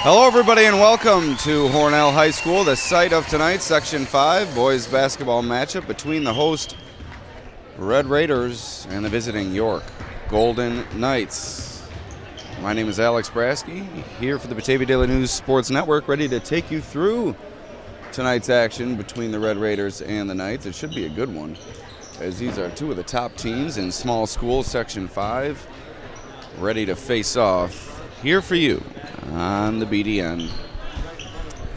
Hello, everybody, and welcome to Hornell High School, the site of tonight's Section 5 boys basketball matchup between the host Red Raiders and the visiting York Golden Knights. My name is Alex Brasky, here for the Batavia Daily News Sports Network, ready to take you through tonight's action between the Red Raiders and the Knights. It should be a good one, as these are two of the top teams in small school Section 5, ready to face off here for you on the BDN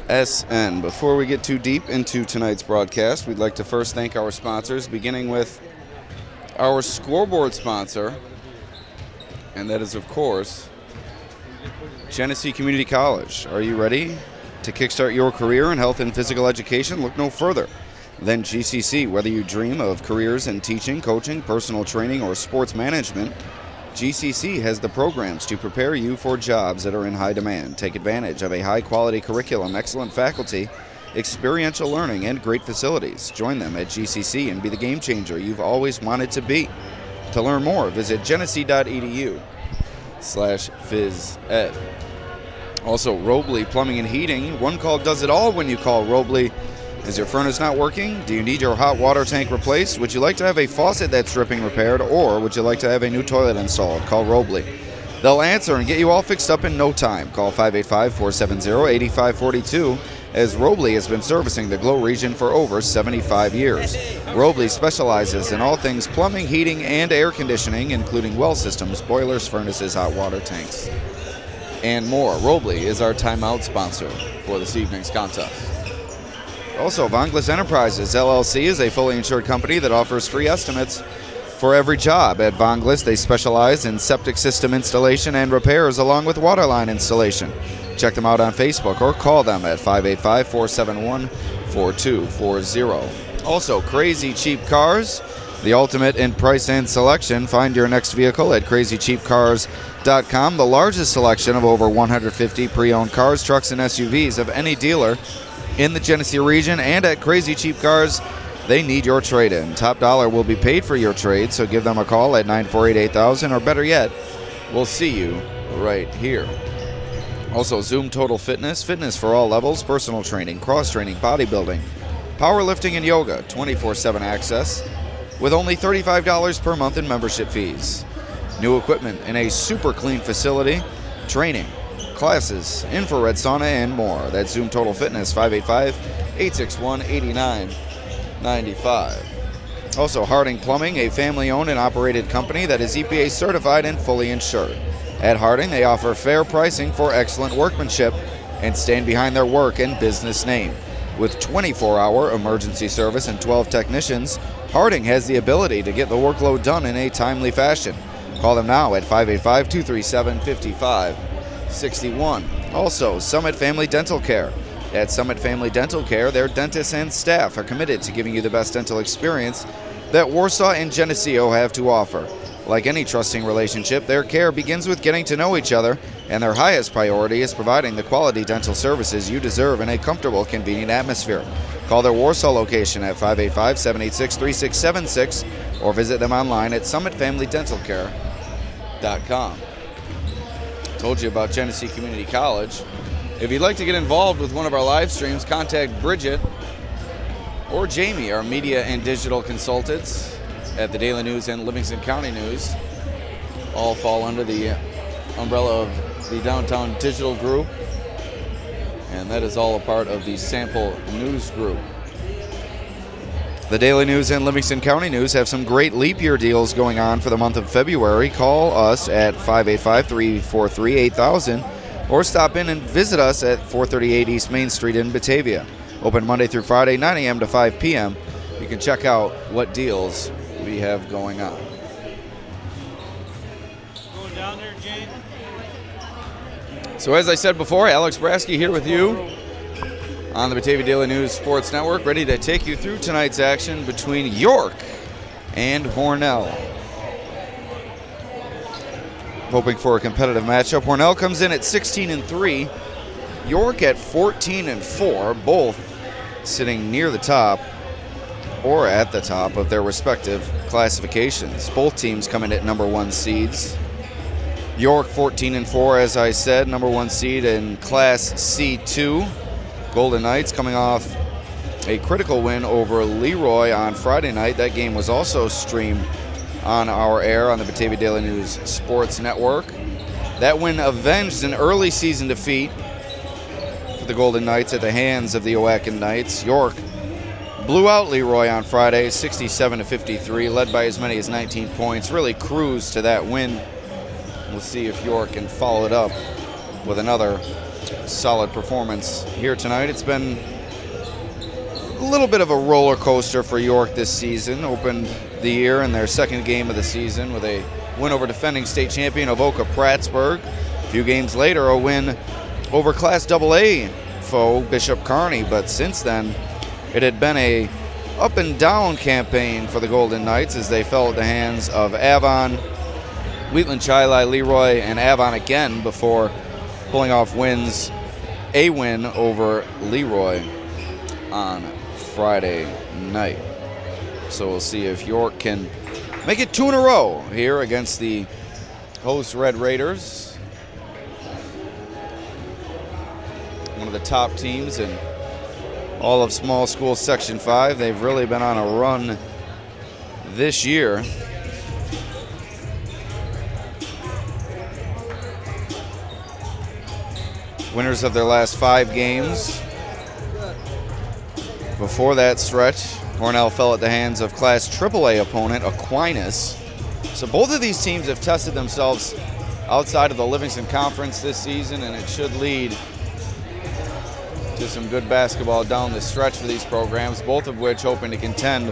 SN. Before we get too deep into tonight's broadcast, we'd like to first thank our sponsors, beginning with our scoreboard sponsor, and that is, of course, Genesee Community College. Are you ready to kickstart your career in health and physical education? Look no further than GCC. Whether you dream of careers in teaching, coaching, personal training, or sports management, GCC has the programs to prepare you for jobs that are in high demand. Take advantage of a high-quality curriculum, excellent faculty, experiential learning, and great facilities. Join them at GCC and be the game changer you've always wanted to be. To learn more, visit genesee.edu/phys ed. Also, Robley Plumbing and Heating. One call does it all when you call Robley. Is your furnace not working? Do you need your hot water tank replaced? Would you like to have a faucet that's dripping repaired? Or would you like to have a new toilet installed? Call Robley. They'll answer and get you all fixed up in no time. Call 585-470-8542, as Robley has been servicing the Glow region for over 75 years. Robley specializes in all things plumbing, heating, and air conditioning, including well systems, boilers, furnaces, hot water tanks, and more. Robley is our timeout sponsor for this evening's contest. Also, Vonglis Enterprises, LLC is a fully insured company that offers free estimates for every job. At Vonglis, they specialize in septic system installation and repairs along with water line installation. Check them out on Facebook or call them at 585-471-4240. Also, Crazy Cheap Cars, the ultimate in price and selection. Find your next vehicle at crazycheapcars.com, the largest selection of over 150 pre-owned cars, trucks, and SUVs of any dealer in the Genesee region. And at Crazy Cheap Cars, they need your trade-in. Top dollar will be paid for your trade, so give them a call at 948-8000, or better yet, we'll see you right here. Also, Zoom Total Fitness, fitness for all levels, personal training, cross-training, bodybuilding, powerlifting, and yoga, 24/7 access with only $35 per month in membership fees. New equipment in a super clean facility, training, classes, infrared sauna, and more. That's Zoom Total Fitness, 585-861-8995. Also, Harding Plumbing, a family-owned and operated company that is EPA certified and fully insured. At Harding, they offer fair pricing for excellent workmanship and stand behind their work and business name. With 24-hour emergency service and 12 technicians, Harding has the ability to get the workload done in a timely fashion. Call them now at 585-237-5561. Also, Summit Family Dental Care. At Summit Family Dental Care, their dentists and staff are committed to giving you the best dental experience that Warsaw and Geneseo have to offer. Like any trusting relationship, their care begins with getting to know each other, and their highest priority is providing the quality dental services you deserve in a comfortable, convenient atmosphere. Call their Warsaw location at 585-786-3676 or visit them online at summitfamilydentalcare.com. Told you about Genesee Community College. If you'd like to get involved with one of our live streams, contact Bridget or Jamie, our media and digital consultants at the Daily News and Livingston County News. All fall under the umbrella of the Downtown Digital Group, and that is all a part of the Sample News Group. The Daily News and Livingston County News have some great leap year deals going on for the month of February. Call us at 585-343-8000 or stop in and visit us at 438 East Main Street in Batavia. Open Monday through Friday, 9 a.m. to 5 p.m. You can check out what deals we have going on. Going down there, Jane? So as I said before, Alex Brasky here with you on the Batavia Daily News Sports Network, ready to take you through tonight's action between York and Hornell. Hoping for a competitive matchup. Hornell comes in at 16-3, York at 14-4, both sitting near the top or at the top of their respective classifications. Both teams come in at number one seeds. York 14-4, as I said, number 1 seed in Class C2. Golden Knights coming off a critical win over Leroy on Friday night. That game was also streamed on our air on the Batavia Daily News Sports Network. That win avenged an early season defeat for the Golden Knights at the hands of the Oaken Knights. York blew out Leroy on Friday, 67-53, led by as many as 19 points. Really cruised to that win. We'll see if York can follow it up with another solid performance here tonight. It's been a little bit of a roller coaster for York this season. Opened the year in their second game of the season with a win over defending state champion Avoca Prattsburgh. A few games later, a win over Class AA foe Bishop Kearney. But since then, it had been a up and down campaign for the Golden Knights as they fell at the hands of Avon, Wheatland, Chili, Leroy, and Avon again before pulling off wins. A win over Leroy on Friday night. So we'll see if York can make it 2 in a row here against the host Red Raiders. One of the top teams in all of small school Section 5. They've really been on a run this year. Winners of their last 5 games. Before that stretch, Hornell fell at the hands of Class AAA opponent Aquinas. So both of these teams have tested themselves outside of the Livingston Conference this season, and it should lead to some good basketball down the stretch for these programs, both of which hoping to contend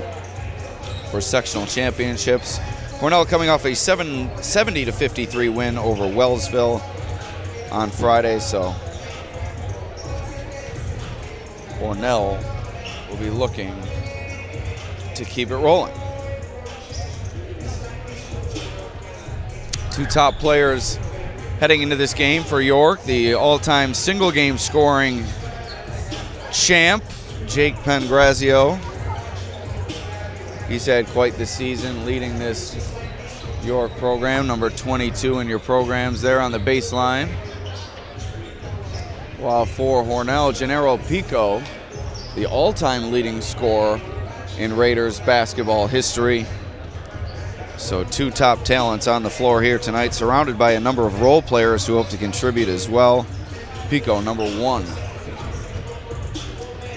for sectional championships. Hornell coming off a 70-53 win over Wellsville on Friday, so Hornell will be looking to keep it rolling. 2 top players heading into this game for York, the all-time single game scoring champ, Jake Pengrazio. He's had quite the season leading this York program, number 22 in your programs there on the baseline. While for Hornell, Gennaro Pico, the all-time leading scorer in Raiders basketball history. So 2 top talents on the floor here tonight, surrounded by a number of role players who hope to contribute as well. Pico, number 1,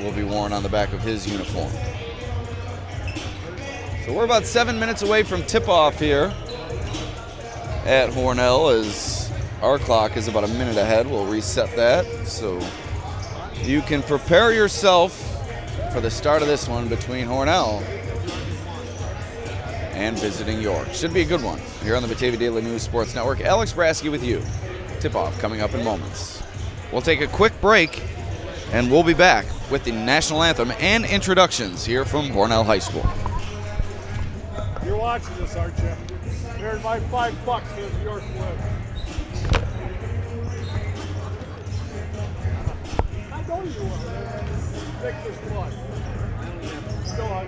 will be worn on the back of his uniform. So we're about 7 minutes away from tip-off here at Hornell, as our clock is about a minute ahead. We'll reset that so you can prepare yourself for the start of this one between Hornell and visiting York. Should be a good one here on the Batavia Daily News Sports Network. Alex Brasky with you. Tip-off coming up in moments. We'll take a quick break, and we'll be back with the national anthem and introductions here from Hornell High School. You're watching this, aren't you? Here's my $5 as York wins. I know you will. Take this one. Go on.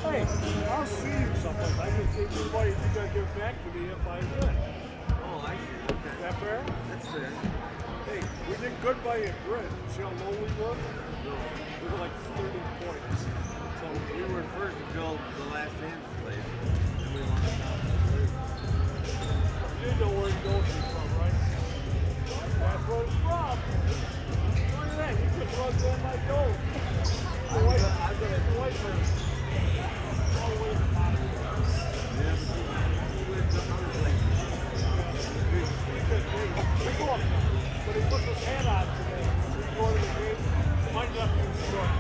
Hey, I'll see you someplace. I can see you why you gotta give back to me if I win. Oh, I see. Okay. Is that fair? That's fair. Hey, we did good by a grid. See how low we were? No. We were like 30 points. So We were first until the last dance played. And we won it down. you know where the ocean's from, right? That's where it's from. Look at that. You just run down my goal. The white man. All the way to the bottom. Yeah, but you went some other place. But he put his hand on today. He's going to the game. My nephew's short.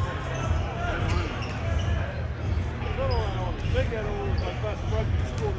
Big Ed was my best friend in school.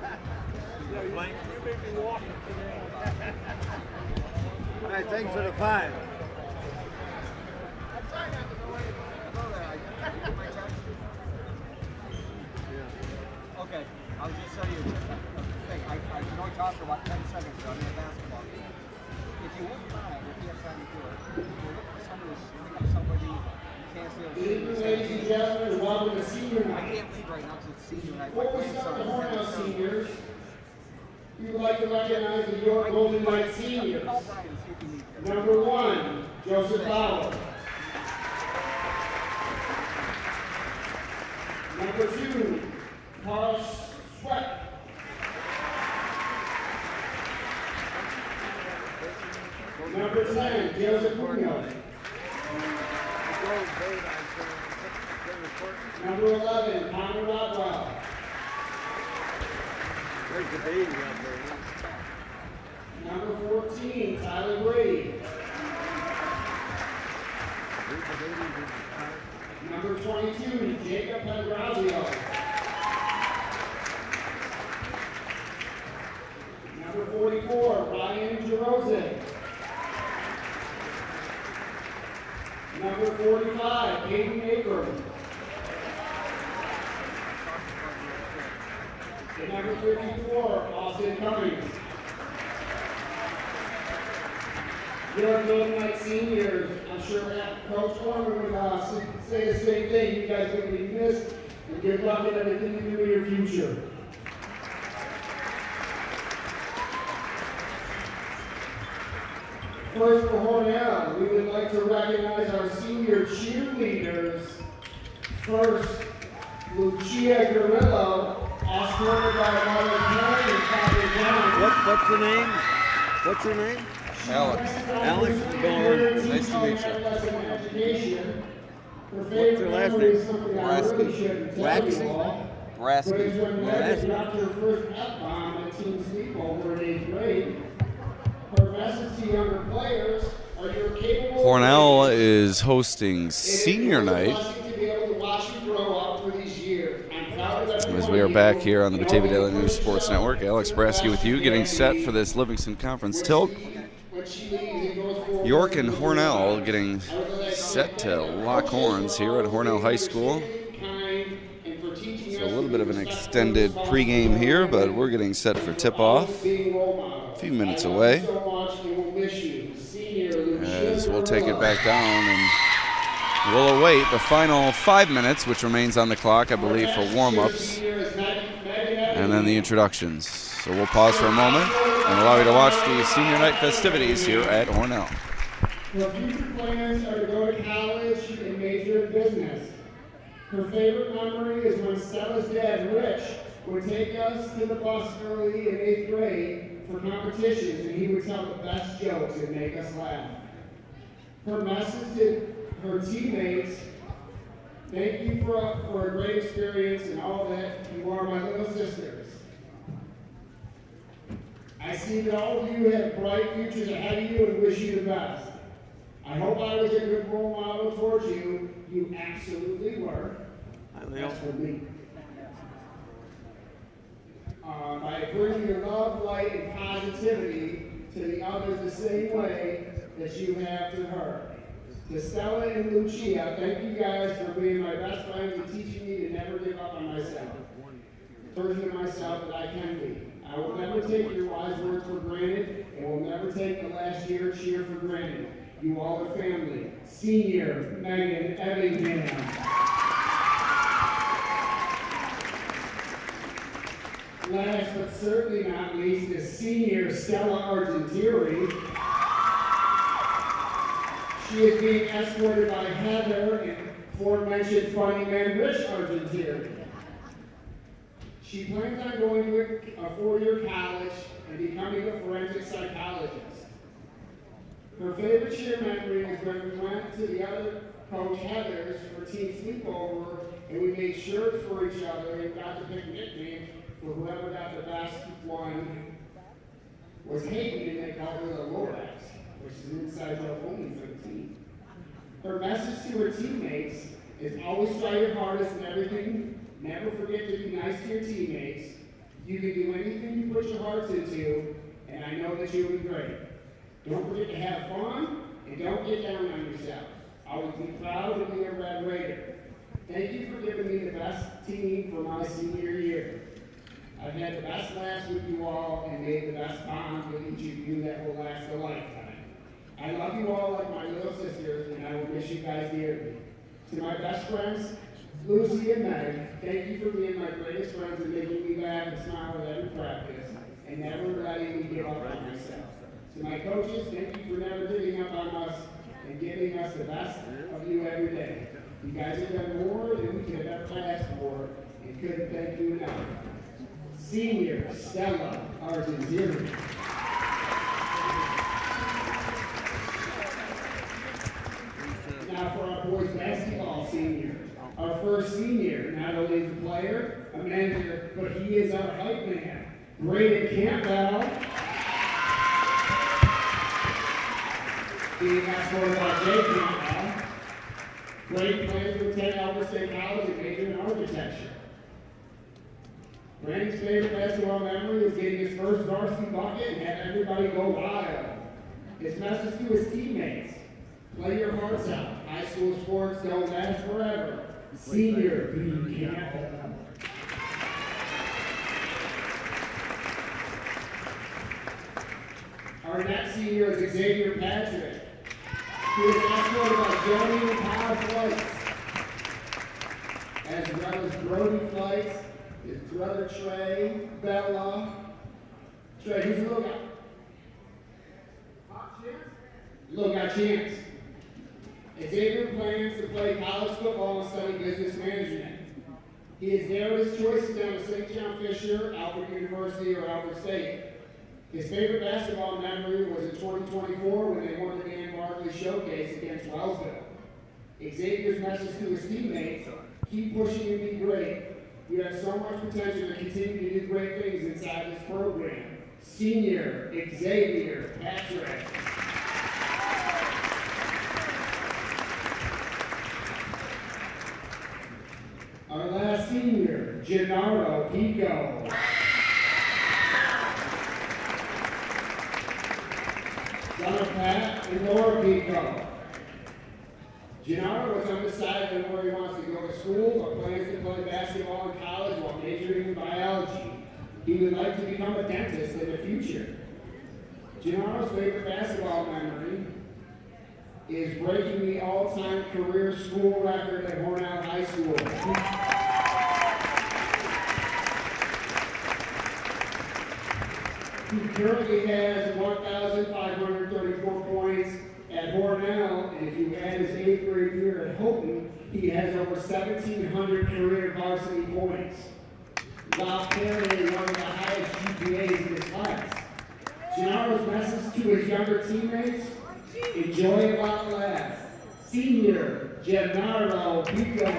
Yeah, you make me walk today. All right, thanks for the 5. Okay, I'll just tell you. Hey, I can only talk for about 10 seconds on the basketball game. If you wouldn't mind, if you have time to do it, if you're looking for somebody to pick up somebody, you can't say Good evening, ladies and gentlemen, welcome to senior I night. can't leave right now because it's senior night. Before we start the Hornell seniors, we would like to recognize the York Golden Knight seniors. Call Brian and see if he needs it. Number 1, Joseph Bauer. Number 2, Carl Sweat. Number 10, Joseph Munoz. Number 11, Connor Rodwell. There's the baby out there. Number 14, Tyler Brady. Number 22, Jacob Pedrazio. Number 44, Ryan Jerozek. Number 45, Peyton Abram. Number 54, Austin Cummings. Your Golden Knight seniors, I'm sure Coach Orman would say the same thing. You guys are going to be missed, and good luck in everything you do in your future. First for Hornell, we would like to recognize our senior cheerleaders. First, Lucia Guerrillo, escorted by Mother Karen and Father John. What's the name? What's your name? Alex. Alex Bowler. Nice to meet you. What's your last name? Brasky. Waxy? But it's when Brasky. Megan dropped her first F-bomb at team sleepover in 8th grade. Her message to younger players, are you capable Hornell is hosting senior night as we are back here on the Batavia Daily News Sports Network. Alex Brasky with you, getting set for this Livingston Conference tilt. York and Hornell getting set to lock horns here at Hornell High School. So a little bit of an extended pregame here, but we're getting set for tip-off. A few minutes away as we'll take it back down and we'll await the final 5 minutes, which remains on the clock, I believe, for warm-ups and then the introductions. So we'll pause for a moment and allow you to watch the senior night festivities here at Hornell. Her future plans are to go to college and major in business. Her favorite memory is when Stella's dad, Rich, would take us to the bus early in 8th grade for competitions, and he would tell the best jokes and make us laugh. Her message to her teammates, thank you for a great experience and all that. You are my little sisters. I see that all of you have bright futures ahead of you and wish you the best. I hope I was a good role model towards you. You absolutely were. That's for me. By bringing your love, light, and positivity to the others the same way that you have to her. To Stella and Lucia, thank you guys for being my best friends and teaching me to never give up on myself. The version of myself that I can be. I will never take your wise words for granted, and will never take the last year cheer for granted. You all are family. Senior Megan Evingham. Last but certainly not least is senior Stella Argentieri. She is being escorted by Heather and aforementioned funny man Rich Argentieri. She plans on going to a four-year college and becoming a forensic psychologist. Her favorite cheer memory is when we went to the other coach Heather's for team sleepover and we made shirts for each other and got to pick nicknames for whoever got the best one was Hayden, and they called her the Lorax, which is an inside joke only for the team. Her message to her teammates is always try your hardest in everything, never forget to be nice to your teammates, You can do anything you put your hearts into, and I know that you'll be great. Don't forget to have fun, and don't get down on yourself. Always be proud to be a Red Raider. Thank you for giving me the best team for my senior year. I've had the best laughs with you all and made the best bonds with each of you that will last a lifetime. I love you all like my little sisters, and I will miss you guys dearly. To my best friends, Lucy and Meg, thank you for being my greatest friends and making me laugh and smile at every practice and never letting me give up on myself. To my coaches, thank you for never giving up on us and giving us the best of you every day. You guys have done more than we could have ever asked for and couldn't thank you enough. Senior Stella Argentini. Now for our boys basketball senior. Our first senior, not only is a player, a manager, but he is our hype man. Braden Campbell. Being escorted by Jay Campbell. Braden plays for 10 Albert State College and majored in architecture. Braden's favorite basketball memory is getting his first varsity bucket and have everybody go wild. His message to his teammates: play your hearts out. High school sports don't last forever. Senior B. Campbell. Our next senior is Xavier Patrick. He is escorted by Jody and Todd Flights, as well as Brody Flights, his brother Trey, Bella. Trey, who's the little guy? Little guy Chance. Xavier plans to play college football and study business management. He has narrowed his choices down to St. John Fisher, Alfred University, or Alfred State. His favorite basketball memory was in 2024 when they won the Dan Barkley Showcase against Wellsville. Xavier's message to his teammates: keep pushing and be great. You have so much potential to continue to do great things inside this program. Senior Xavier Patrick. Our last senior, Gennaro Pico. Son of Pat and Laura Pico. Gennaro was undecided on where he wants to go to school, but plans to play basketball in college while majoring in biology. He would like to become a dentist in the future. Gennaro's favorite basketball memory is breaking the all-time career school record at Hornell High School. He currently has 1,534 points at Hornell, and if you add his 8th grade year at Houghton, he has over 1,700 career varsity points, while carrying one of the highest GPAs in his class. Gennaro's message to his younger teammates: enjoy it while it lasts. Senior Gennaro Pico.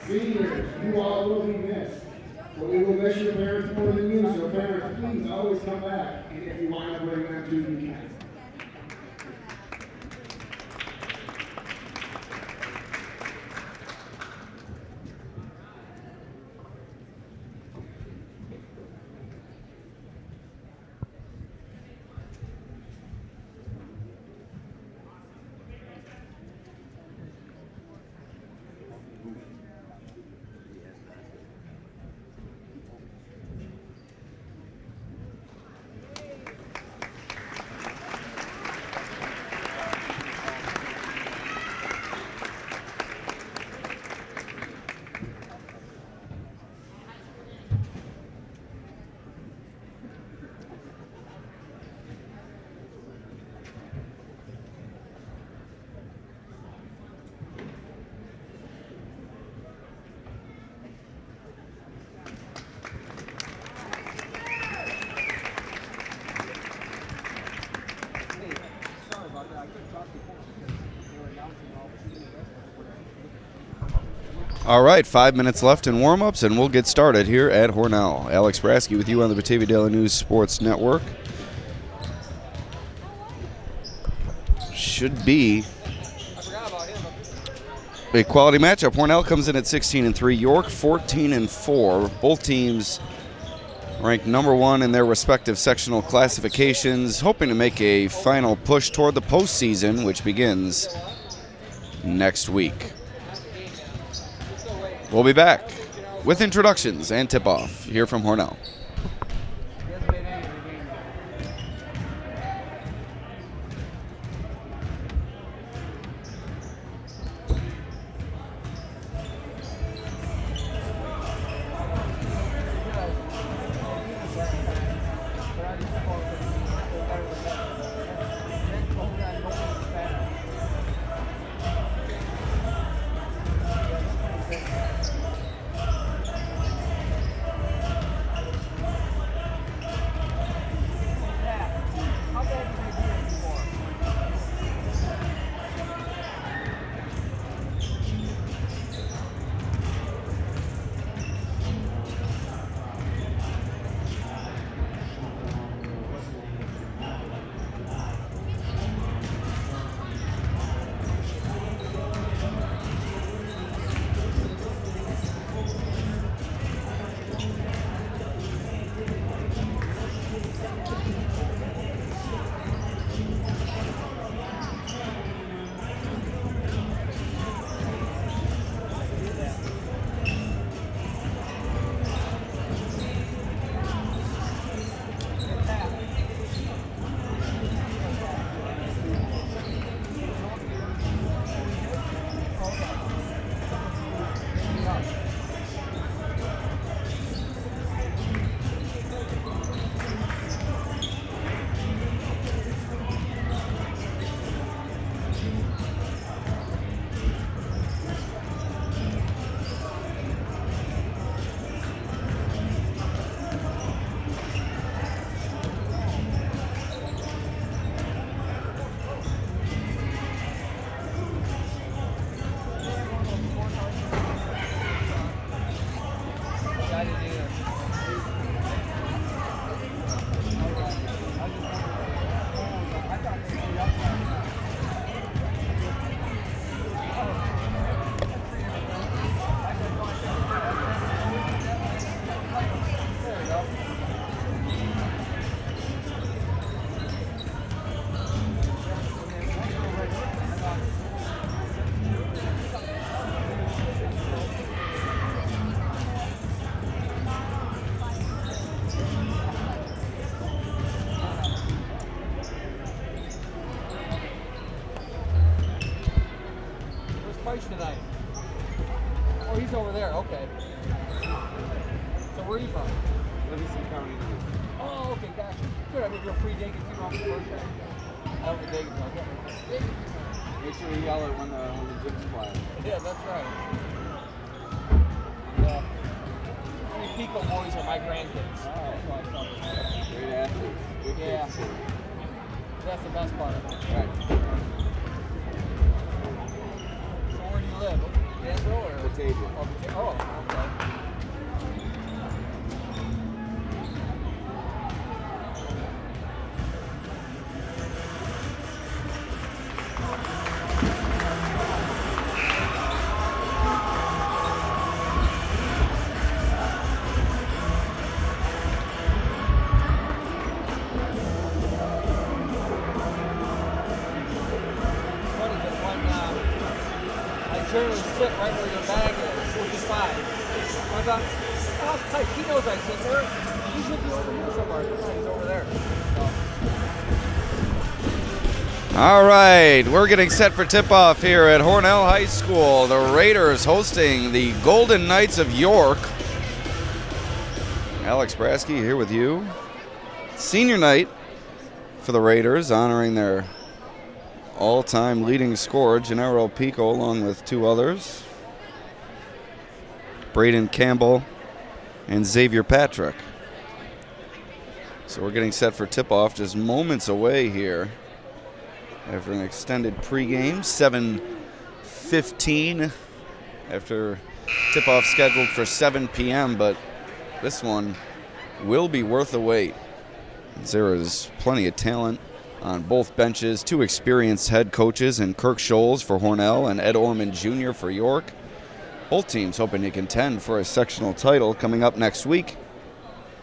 Seniors, you all will be missed, but we will miss your parents more than you, so parents, please always come back, and if you want to bring them to, you can. All right, 5 minutes left in warm-ups, and we'll get started here at Hornell. Alex Brasky with you on the Batavia Daily News Sports Network. Should be a quality matchup. Hornell comes in at 16-3, York 14-4. Both teams ranked number 1 in their respective sectional classifications, hoping to make a final push toward the postseason, which begins next week. We'll be back with introductions and tip-off here from Hornell. Tonight. Oh, he's over there. Okay. So where are you from? Livingston Conference. Oh, okay, gotcha. Good. I mean, you're free Dayton if you want the first day. I don't think Dayton's like that. Make sure you yell it when the gym's quiet. Yeah, that's right. Yeah. I mean, Pico boys are my grandkids. Oh, Great athletes. Good yeah. kids, too. That's the best part of it. Right. So where do you live? Danville or? Batavia. Oh, okay. Generally sit right where your bag is, which is fine. I thought, oh, it's tight. He knows I sit there. He should be over here somewhere. He's over there. So. All right, we're getting set for tip-off here at Hornell High School. The Raiders hosting the Golden Knights of York. Alex Brasky here with you. Senior night for the Raiders, honoring their all-time leading scorer, Gennaro Pico, along with two others, Braden Campbell and Xavier Patrick. So we're getting set for tip-off just moments away here after an extended pregame, 7:15 after tip-off scheduled for 7 p.m., but this one will be worth the wait. There is plenty of talent On both benches, 2 experienced head coaches in Kirk Scholes for Hornell and Ed Orman Jr. for York. Both teams hoping to contend for a sectional title coming up next week.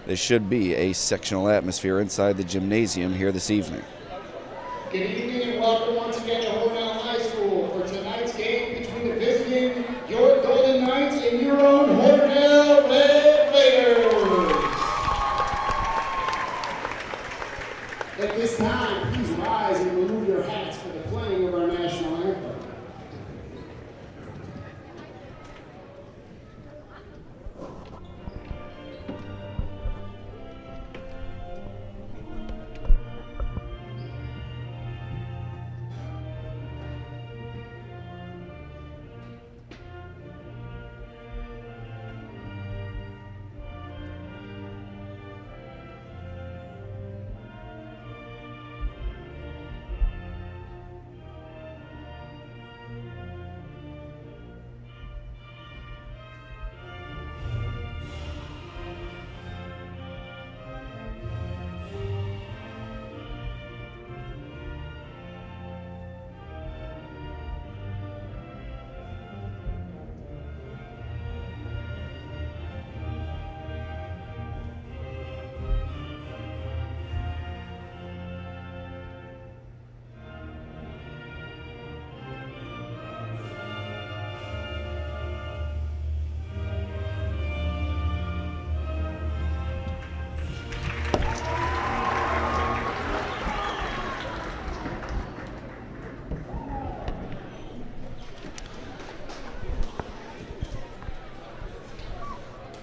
There should be a sectional atmosphere inside the gymnasium here this evening. Good evening and welcome once again to Hornell High School for tonight's game between the visiting York Golden Knights and your own Hornell Red Raiders. At this time, please rise and remove your hats for the playing of our national anthem.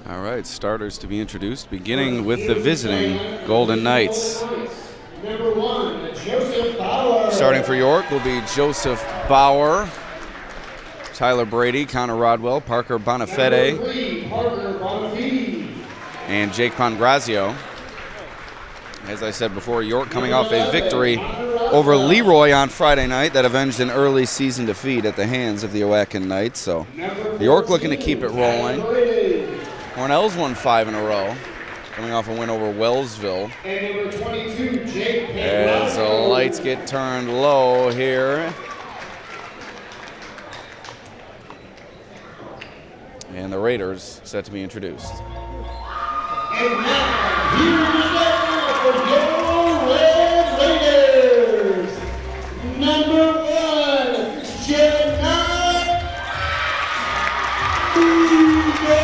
All right, starters to be introduced, beginning with the visiting Golden Knights. Number 1, Joseph Bauer. Starting for York will be Joseph Bauer, Tyler Brady, Connor Rodwell, Parker Bonafede, Number 3, Parker Bonafede. and Jake Pongrazio. As I said before, York coming off a victory over Leroy on Friday night that avenged an early season defeat at the hands of the Owakin Knights. So York looking to keep it rolling. Hornell's won 5 in a row, coming off a win over Wellsville. And number 22, Jake As the lights get turned low here. And the Raiders set to be introduced. And now, here we go for your Red Raiders. Number 1, Jenna Hugo.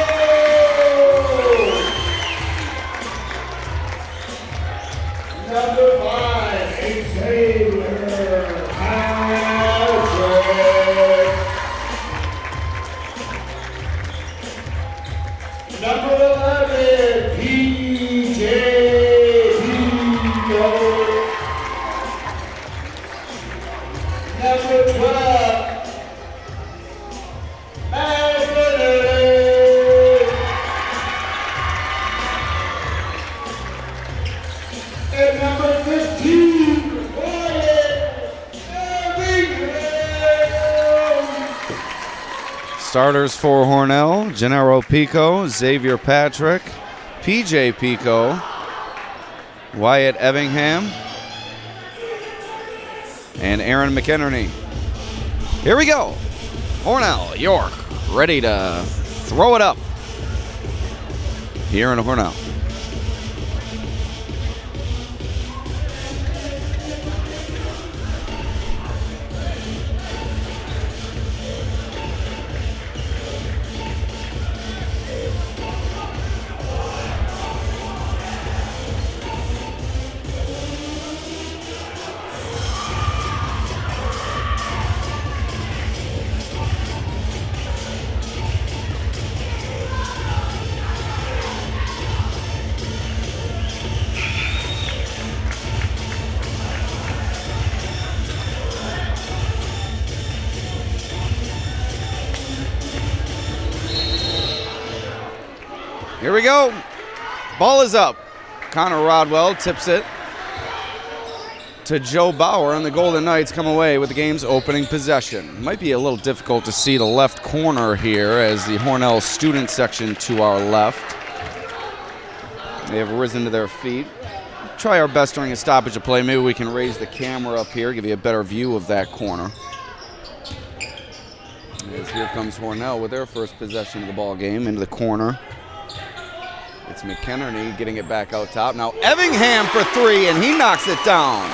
Number 5, Xavier Patrick. Number 11, PJ Pico. Number 12, Magdalene. And number 15, Wyatt Everingham. Starters for Hornell, Gennaro Pico, Xavier Patrick, PJ Pico, Wyatt Evingham, and Aaron McEnerney. Here we go. Hornell, York, ready to throw it up here in Hornell. Here we go. Ball is up. Connor Rodwell tips it to Joe Bauer, and the Golden Knights come away with the game's opening possession. Might be a little difficult to see the left corner here as the Hornell student section to our left. They have risen to their feet. try our best during a stoppage of play. Maybe we can raise the camera up here, give you a better view of that corner. As here comes Hornell with their first possession of the ball game into the corner. It's McInerney getting it back out top. Now Evingham for three, and he knocks it down.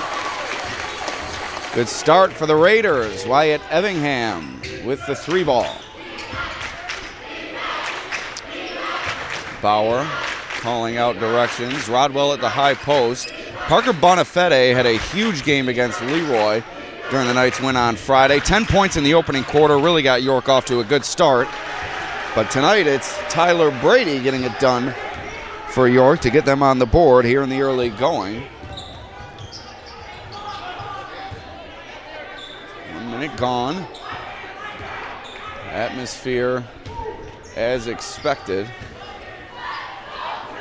Good start for the Raiders. Wyatt Evingham with the three ball. Bauer calling out directions. Rodwell at the high post. Parker Bonifede had a huge game against Leroy during the night's win on Friday. 10 points in the opening quarter, really got York off to a good start. But tonight it's Tyler Brady getting it done for York to get them on the board here in the early going. 1 minute gone. Atmosphere as expected.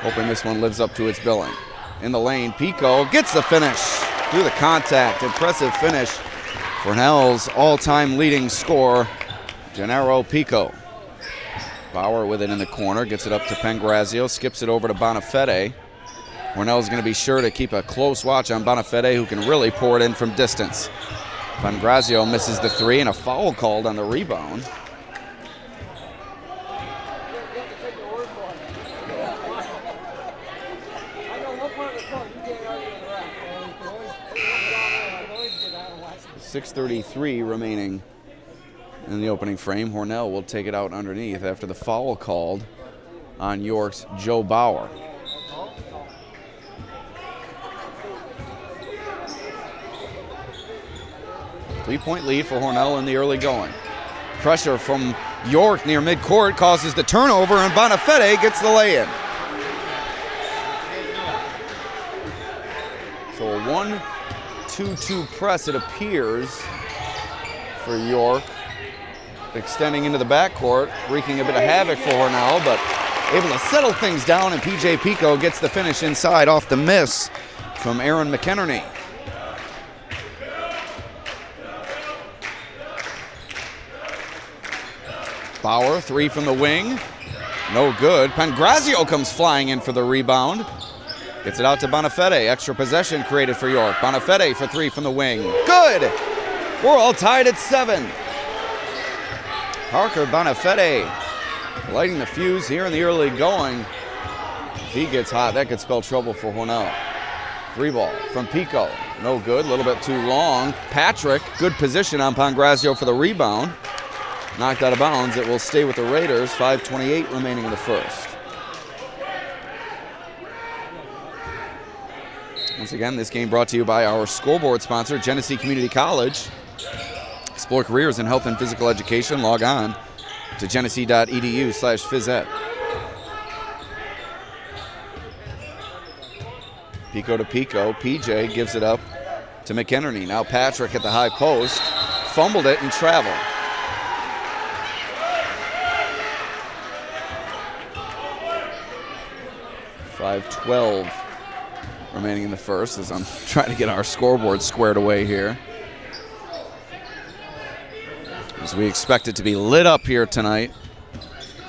Hoping this one lives up to its billing. In the lane, Pico gets the finish through the contact. Impressive finish for Hornell's all-time leading scorer, Gennaro Pico. Bauer with it in the corner, gets it up to Pangrazio, skips it over to Bonifede. Hornell's going to be sure to keep a close watch on Bonifede, who can really pour it in from distance. Pangrazio misses the three, and a foul called on the rebound. .6:33 remaining in the opening frame. Hornell will take it out underneath after the foul called on York's Joe Bauer. Three-point lead for Hornell in the early going. Pressure from York near midcourt causes the turnover, and Bonifede gets the lay-in. So a 1-2-2 press, it appears, for York, extending into the backcourt, wreaking a bit of havoc for Hornell, but able to settle things down, and PJ Pico gets the finish inside off the miss from Aaron McInerney. Bauer, three from the wing, no good. Pangrazio comes flying in for the rebound. Gets it out to Bonifede. Extra possession created for York. Bonifede for three from the wing. Good! We're all tied at 7. Parker Bonifede lighting the fuse here in the early going. If he gets hot, that could spell trouble for Hornell. Three ball from Pico. No good, a little bit too long. Patrick, good position on Pangrazio for the rebound. Knocked out of bounds. It will stay with the Raiders. 5:28 remaining in the first. Once again, this game brought to you by our scoreboard sponsor, Genesee Community College. Explore careers in health and physical education. Log on to genesee.edu/phys ed. Pico to Pico. PJ gives it up to McInerney. Now Patrick at the high post. Fumbled it and traveled. .5:12 remaining in the first as I'm trying to get our scoreboard squared away here. As we expect it to be lit up here tonight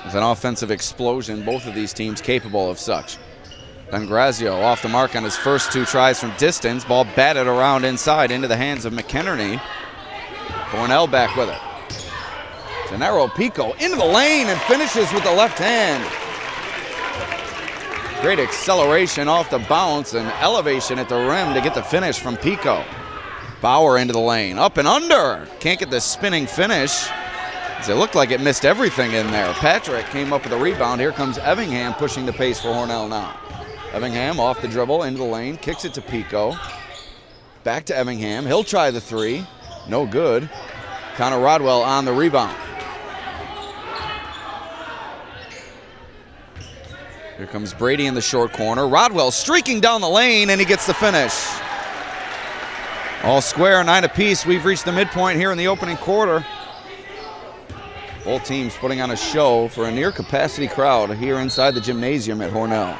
with an offensive explosion, both of these teams capable of such. Pangrazio off the mark on his first two tries from distance. Ball batted around inside into the hands of McInerney. Hornell back with it. Gennaro Pico into the lane and finishes with the left hand. Great acceleration off the bounce and elevation at the rim to get the finish from Pico. Bauer into the lane, up and under. Can't get the spinning finish, as it looked like it missed everything in there. Patrick came up with a rebound. Here comes Evingham pushing the pace for Hornell now. Evingham off the dribble, into the lane, kicks it to Pico. Back to Evingham. He'll try the three. No good. Connor Rodwell on the rebound. Here comes Brady in the short corner. Rodwell streaking down the lane, and he gets the finish. All square, 9 apiece. We've reached the midpoint here in the opening quarter. Both teams putting on a show for a near-capacity crowd here inside the gymnasium at Hornell.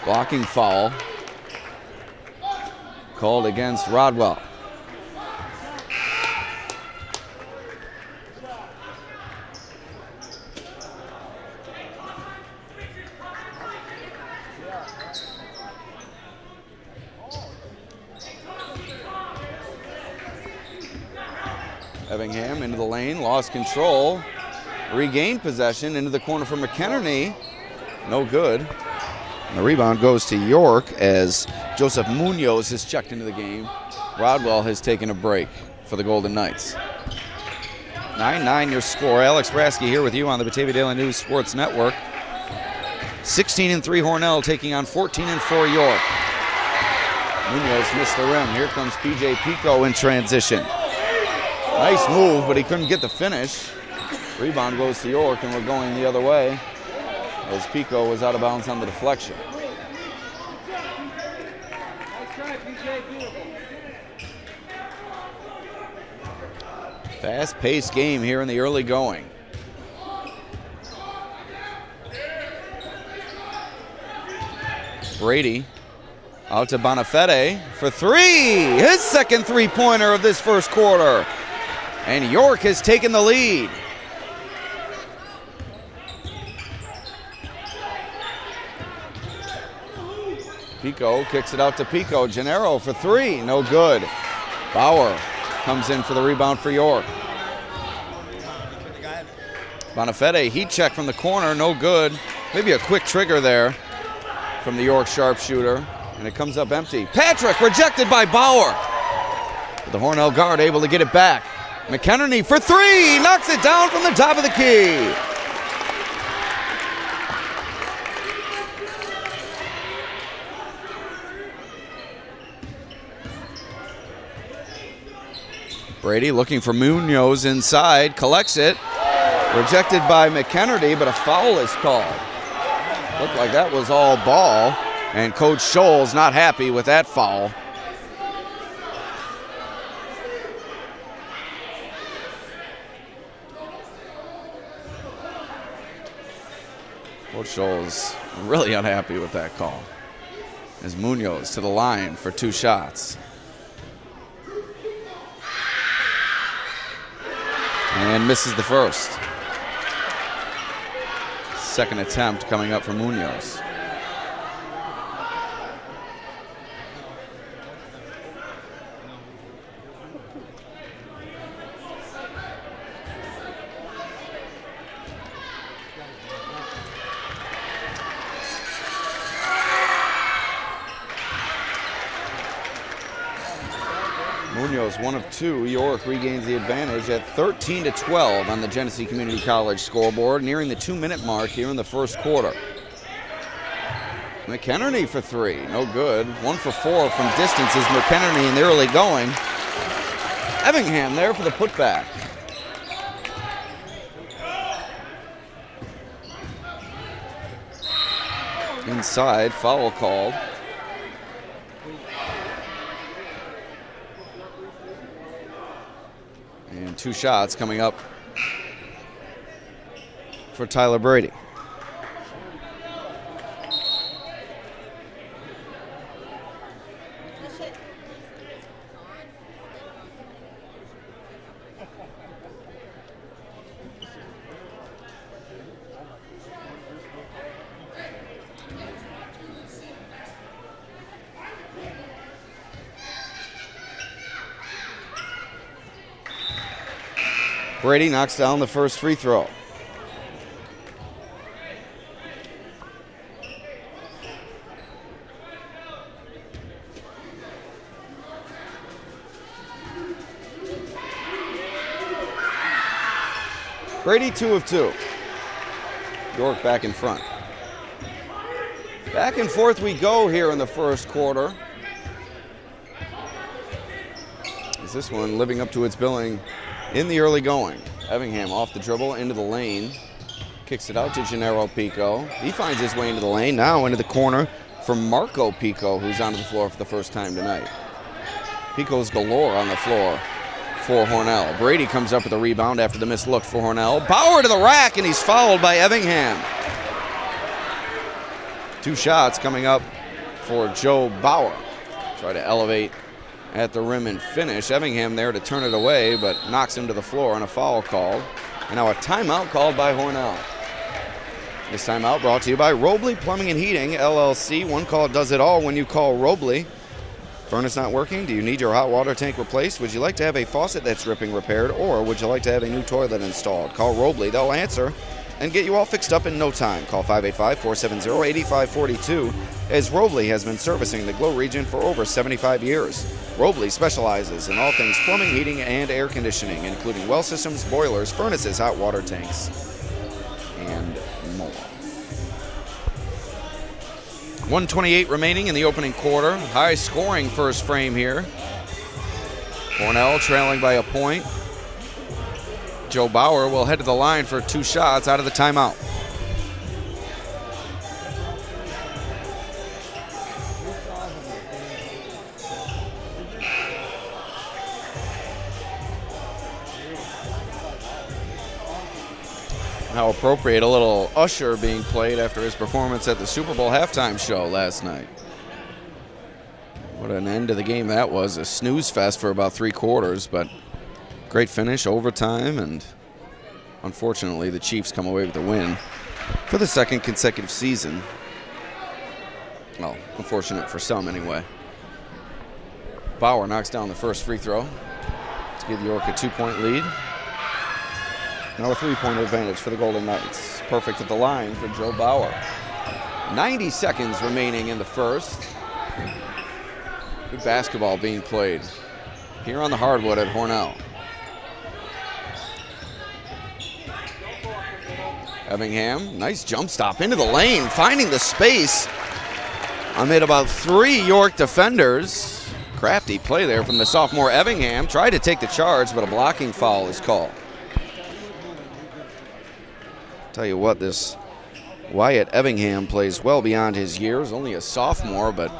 Blocking foul called against Rodwell. Evingham into the lane, lost control, regained possession into the corner for McKenney. No good. And the rebound goes to York as Joseph Munoz has checked into the game. Rodwell has taken a break for the Golden Knights. 9-9 your score. Alex Brasky here with you on the Batavia Daily News Sports Network. 16-3 Hornell taking on 14-4 York. Munoz missed the rim. Here comes PJ Pico in transition. Nice move, but he couldn't get the finish. Rebound goes to York, and we're going the other way as Pico was out of bounds on the deflection. Fast-paced game here in the early going. Brady out to Bonafede for three. His second three-pointer of this first quarter. And York has taken the lead. Pico kicks it out to Pico. Gennaro for three. No good. Bauer comes in for the rebound for York. Bonafede, heat check from the corner. No good. Maybe a quick trigger there from the York sharpshooter. And it comes up empty. Patrick rejected by Bauer. But the Hornell guard able to get it back. McKenney for three. Knocks it down from the top of the key. Brady looking for Munoz inside. Collects it. Rejected by McKenney, but a foul is called. Looked like that was all ball. And Coach Scholl's not happy with that foul. Coach Scholl's really unhappy with that call. As Munoz to the line for two shots. And misses the first. Second attempt coming up for Munoz. Munoz, one of two. York regains the advantage at 13-12 on the Genesee Community College scoreboard, nearing the 2-minute mark here in the first quarter. McKenney for three, no good. 1 for 4 from distance is McKenney in the early going. Evingham there for the putback. Inside, foul called. And two shots coming up for Tyler Brady. Brady knocks down the first free throw. Brady 2 of 2. York back in front. Back and forth we go here in the first quarter. Is this one living up to its billing in the early going? Evingham off the dribble into the lane. Kicks it out to Gennaro Pico. He finds his way into the lane, now into the corner for Marco Pico, who's onto the floor for the first time tonight. Pico's galore on the floor for Hornell. Brady comes up with a rebound after the missed look for Hornell. Bauer to the rack, and he's fouled by Evingham. Two shots coming up for Joe Bauer. Try to elevate at the rim and finish. Evingham there to turn it away, but knocks him to the floor on a foul call. And now a timeout called by Hornell. This timeout brought to you by Robley Plumbing and Heating, LLC. One call does it all when you call Robley. Furnace not working? Do you need your hot water tank replaced? Would you like to have a faucet that's dripping repaired, or would you like to have a new toilet installed? Call Robley. They'll answer and get you all fixed up in no time. Call 585-470-8542, as Robley has been servicing the Glow region for over 75 years. Robley specializes in all things plumbing, heating, and air conditioning, including well systems, boilers, furnaces, hot water tanks, and more. 1:28 remaining in the opening quarter. High scoring first frame here. Hornell trailing by a point. Joe Bauer will head to the line for 2 shots out of the timeout. How appropriate, a little Usher being played after his performance at the Super Bowl halftime show last night. What an end to the game that was. A snooze fest for about 3 quarters, but great finish, overtime, and unfortunately the Chiefs come away with the win for the 2nd consecutive season. Well, unfortunate for some anyway. Bauer knocks down the first free throw to give York a 2-point lead. Now a 3-point advantage for the Golden Knights. Perfect at the line for Joe Bauer. 90 seconds remaining in the first. Good basketball being played here on the hardwood at Hornell. Evingham, nice jump stop into the lane, finding the space amid about 3 York defenders. Crafty play there from the sophomore Evingham. Tried to take the charge, but a blocking foul is called. Tell you what, this Wyatt Evingham plays well beyond his years. Only a sophomore, but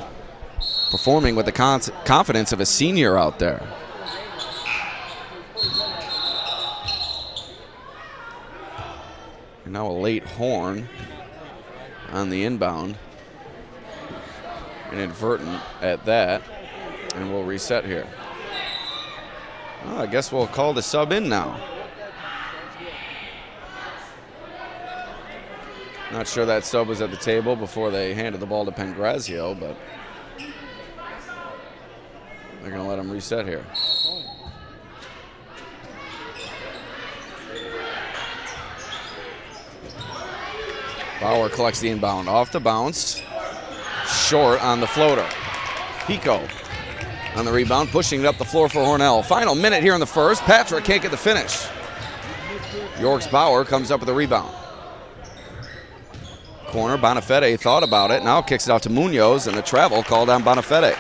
performing with the confidence of a senior out there. And now a late horn on the inbound. Inadvertent at that. And we'll reset here. Well, I guess we'll call the sub in now. Not sure that sub was at the table before they handed the ball to Pangrazio, but they're going to let him reset here. Bauer collects the inbound off the bounce. Short on the floater. Pico on the rebound, pushing it up the floor for Hornell. Final minute here in the first. Patrick can't get the finish. York's Bauer comes up with a rebound. Corner, Bonifede thought about it. Now kicks it out to Munoz, and a travel called on Bonifede.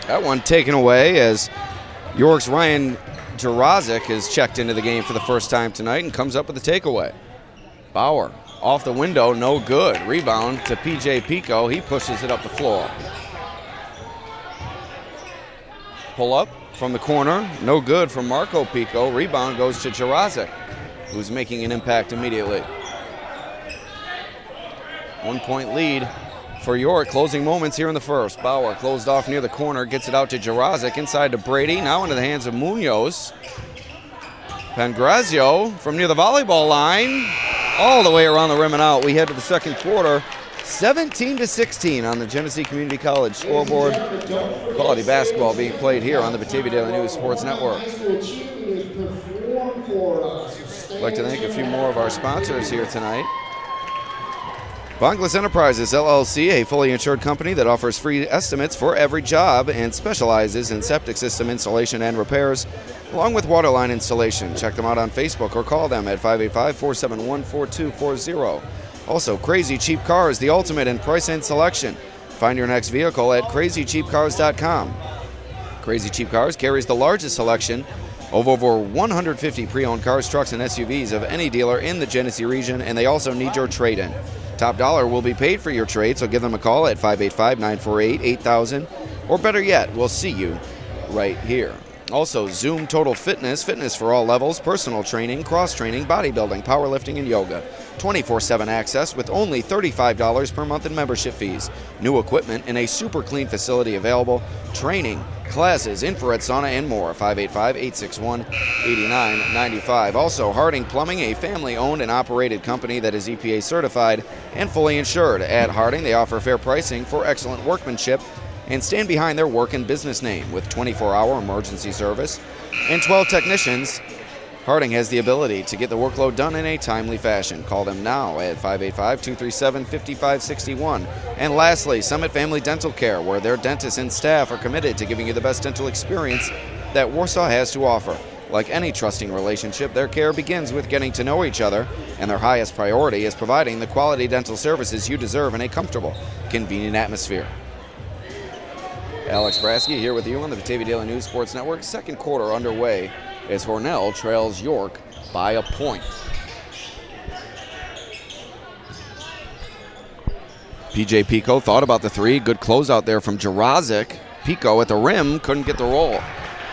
That one taken away as York's Ryan Jurazic is checked into the game for the first time tonight and comes up with a takeaway. Bauer off the window, no good. Rebound to PJ Pico. He pushes it up the floor. Pull up from the corner, no good from Marco Pico. Rebound goes to Jurazic, who's making an impact immediately. 1-point lead for York. Closing moments here in the first. Bauer closed off near the corner, gets it out to Jurazic, inside to Brady, now into the hands of Munoz. Pangrazio from near the volleyball line, all the way around the rim and out. We head to the second quarter, 17-16 on the Genesee Community College scoreboard. Quality basketball being played here on the Batavia Daily News Sports Network. I'd like to thank a few more of our sponsors here tonight. Bonglis Enterprises, LLC, a fully insured company that offers free estimates for every job and specializes in septic system installation and repairs, along with waterline installation. Check them out on Facebook or call them at 585-471-4240. Also, Crazy Cheap Cars, the ultimate in price and selection. Find your next vehicle at crazycheapcars.com. Crazy Cheap Cars carries the largest selection of over 150 pre-owned cars, trucks, and SUVs of any dealer in the Genesee region, and they also need your trade-in. Top dollar will be paid for your trade, so give them a call at 585-948-8000, or better yet, we'll see you right here. Also, Zoom Total Fitness, fitness for all levels, personal training, cross-training, bodybuilding, powerlifting, and yoga. 24/7 access with only $35 per month in membership fees. New equipment in a super clean facility available. Training, classes, infrared sauna, and more. 585-861-8995. Also, Harding Plumbing, a family-owned and operated company that is EPA certified and fully insured. At Harding, they offer fair pricing for excellent workmanship and stand behind their work and business name with 24-hour emergency service and 12 technicians. Harding has the ability to get the workload done in a timely fashion. Call them now at 585-237-5561. And lastly, Summit Family Dental Care, where their dentists and staff are committed to giving you the best dental experience that Warsaw has to offer. Like any trusting relationship, their care begins with getting to know each other, and their highest priority is providing the quality dental services you deserve in a comfortable, convenient atmosphere. Alex Brasky here with you on the Batavia Daily News Sports Network. Second quarter underway as Hornell trails York by a point. PJ Pico thought about the three. Good closeout there from Jarazic. Pico at the rim, couldn't get the roll.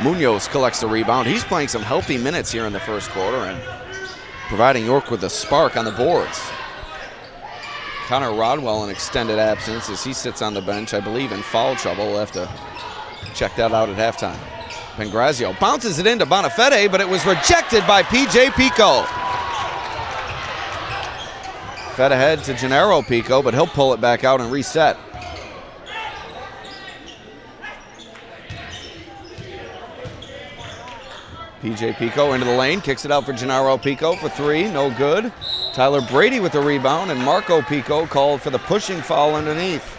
Munoz collects the rebound. He's playing some healthy minutes here in the first quarter and providing York with a spark on the boards. Connor Rodwell in extended absence as he sits on the bench, I believe in foul trouble. We'll have to check that out at halftime. Pangrazio bounces it into Bonafede, but it was rejected by PJ Pico. Fed ahead to Gennaro Pico, but he'll pull it back out and reset. PJ Pico into the lane, kicks it out for Gennaro Pico for three, no good. Tyler Brady with the rebound, and Marco Pico called for the pushing foul underneath.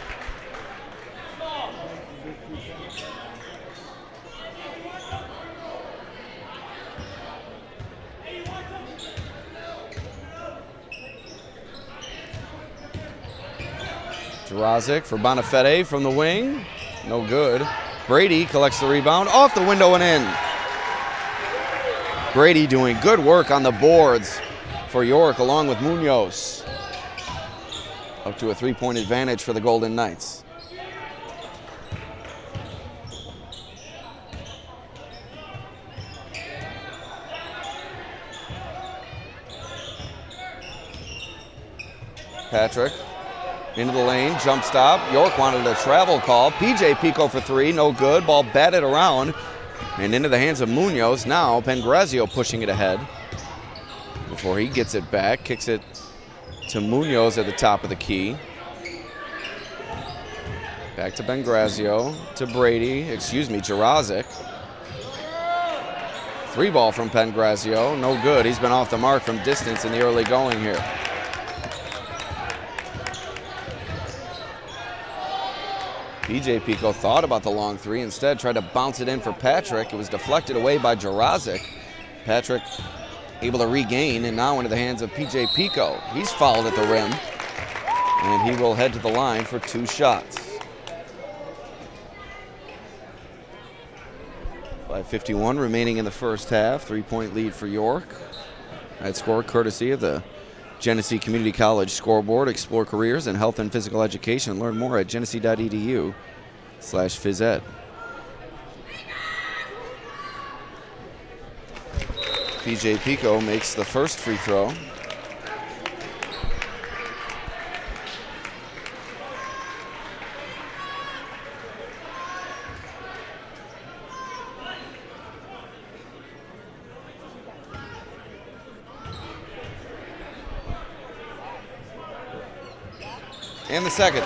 Jarazic for Bonafede from the wing. No good. Brady collects the rebound off the window and in. Brady doing good work on the boards for York along with Munoz. Up to a three-point advantage for the Golden Knights. Patrick into the lane, jump stop. York wanted a travel call. PJ Pico for three, no good. Ball batted around and into the hands of Munoz. Now Pangrazio pushing it ahead. Before he gets it back, kicks it to Munoz at the top of the key. Back to Pangrazio, to Brady, Jarazic. Three ball from Pangrazio, no good. He's been off the mark from distance in the early going here. PJ Pico thought about the long three, instead tried to bounce it in for Patrick. It was deflected away by Jarazic. Patrick able to regain, and now into the hands of PJ Pico. He's fouled at the rim, and he will head to the line for two shots. 5:51 remaining in the first half. 3-point lead for York. That score courtesy of the Genesee Community College scoreboard. Explore careers in health and physical education. Learn more at genesee.edu/phys ed. PJ Pico makes the first free throw. And the second.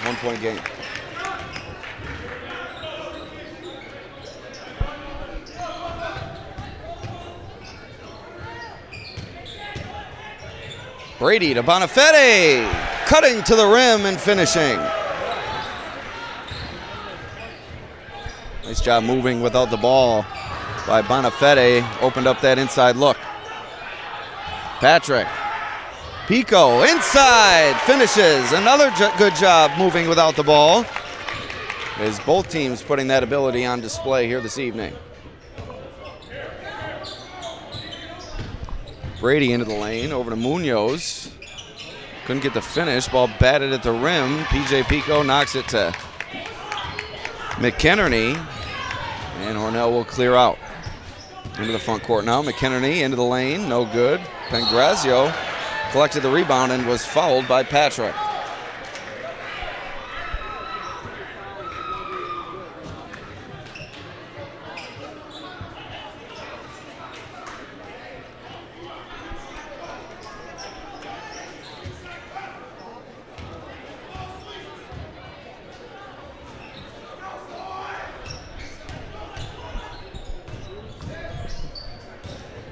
1-point game. Brady to Bonafede, cutting to the rim and finishing. Nice job moving without the ball by Bonafede. Opened up that inside look. Patrick. Pico inside, finishes. Another good job moving without the ball. As both teams putting that ability on display here this evening. Brady into the lane, over to Munoz. Couldn't get the finish, ball batted at the rim. PJ Pico knocks it to McInerney, and Hornell will clear out. Into the front court now. McKinney into the lane. No good. Pangrazio collected the rebound and was fouled by Patrick.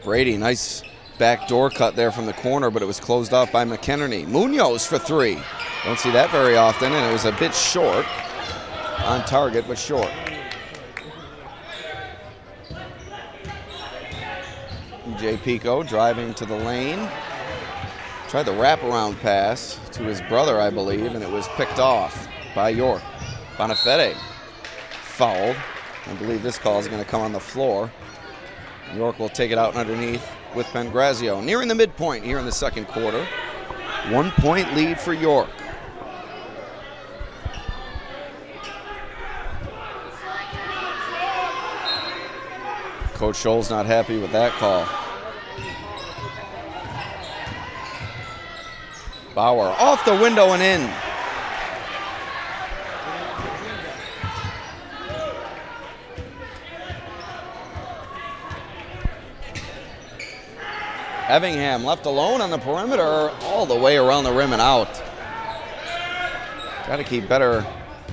Brady, nice backdoor cut there from the corner, but it was closed off by McKinney. Munoz for three. Don't see that very often, and it was a bit short. On target, but short. J. Pico driving to the lane. Tried the wraparound pass to his brother, I believe, and it was picked off by York. Bonifede fouled. I believe this call is going to come on the floor. York will take it out underneath with Pangrazio. Nearing the midpoint here in the second quarter. 1 point lead for York. Coach Scholl's not happy with that call. Bauer off the window and in. Evingham left alone on the perimeter, all the way around the rim and out. Got to keep better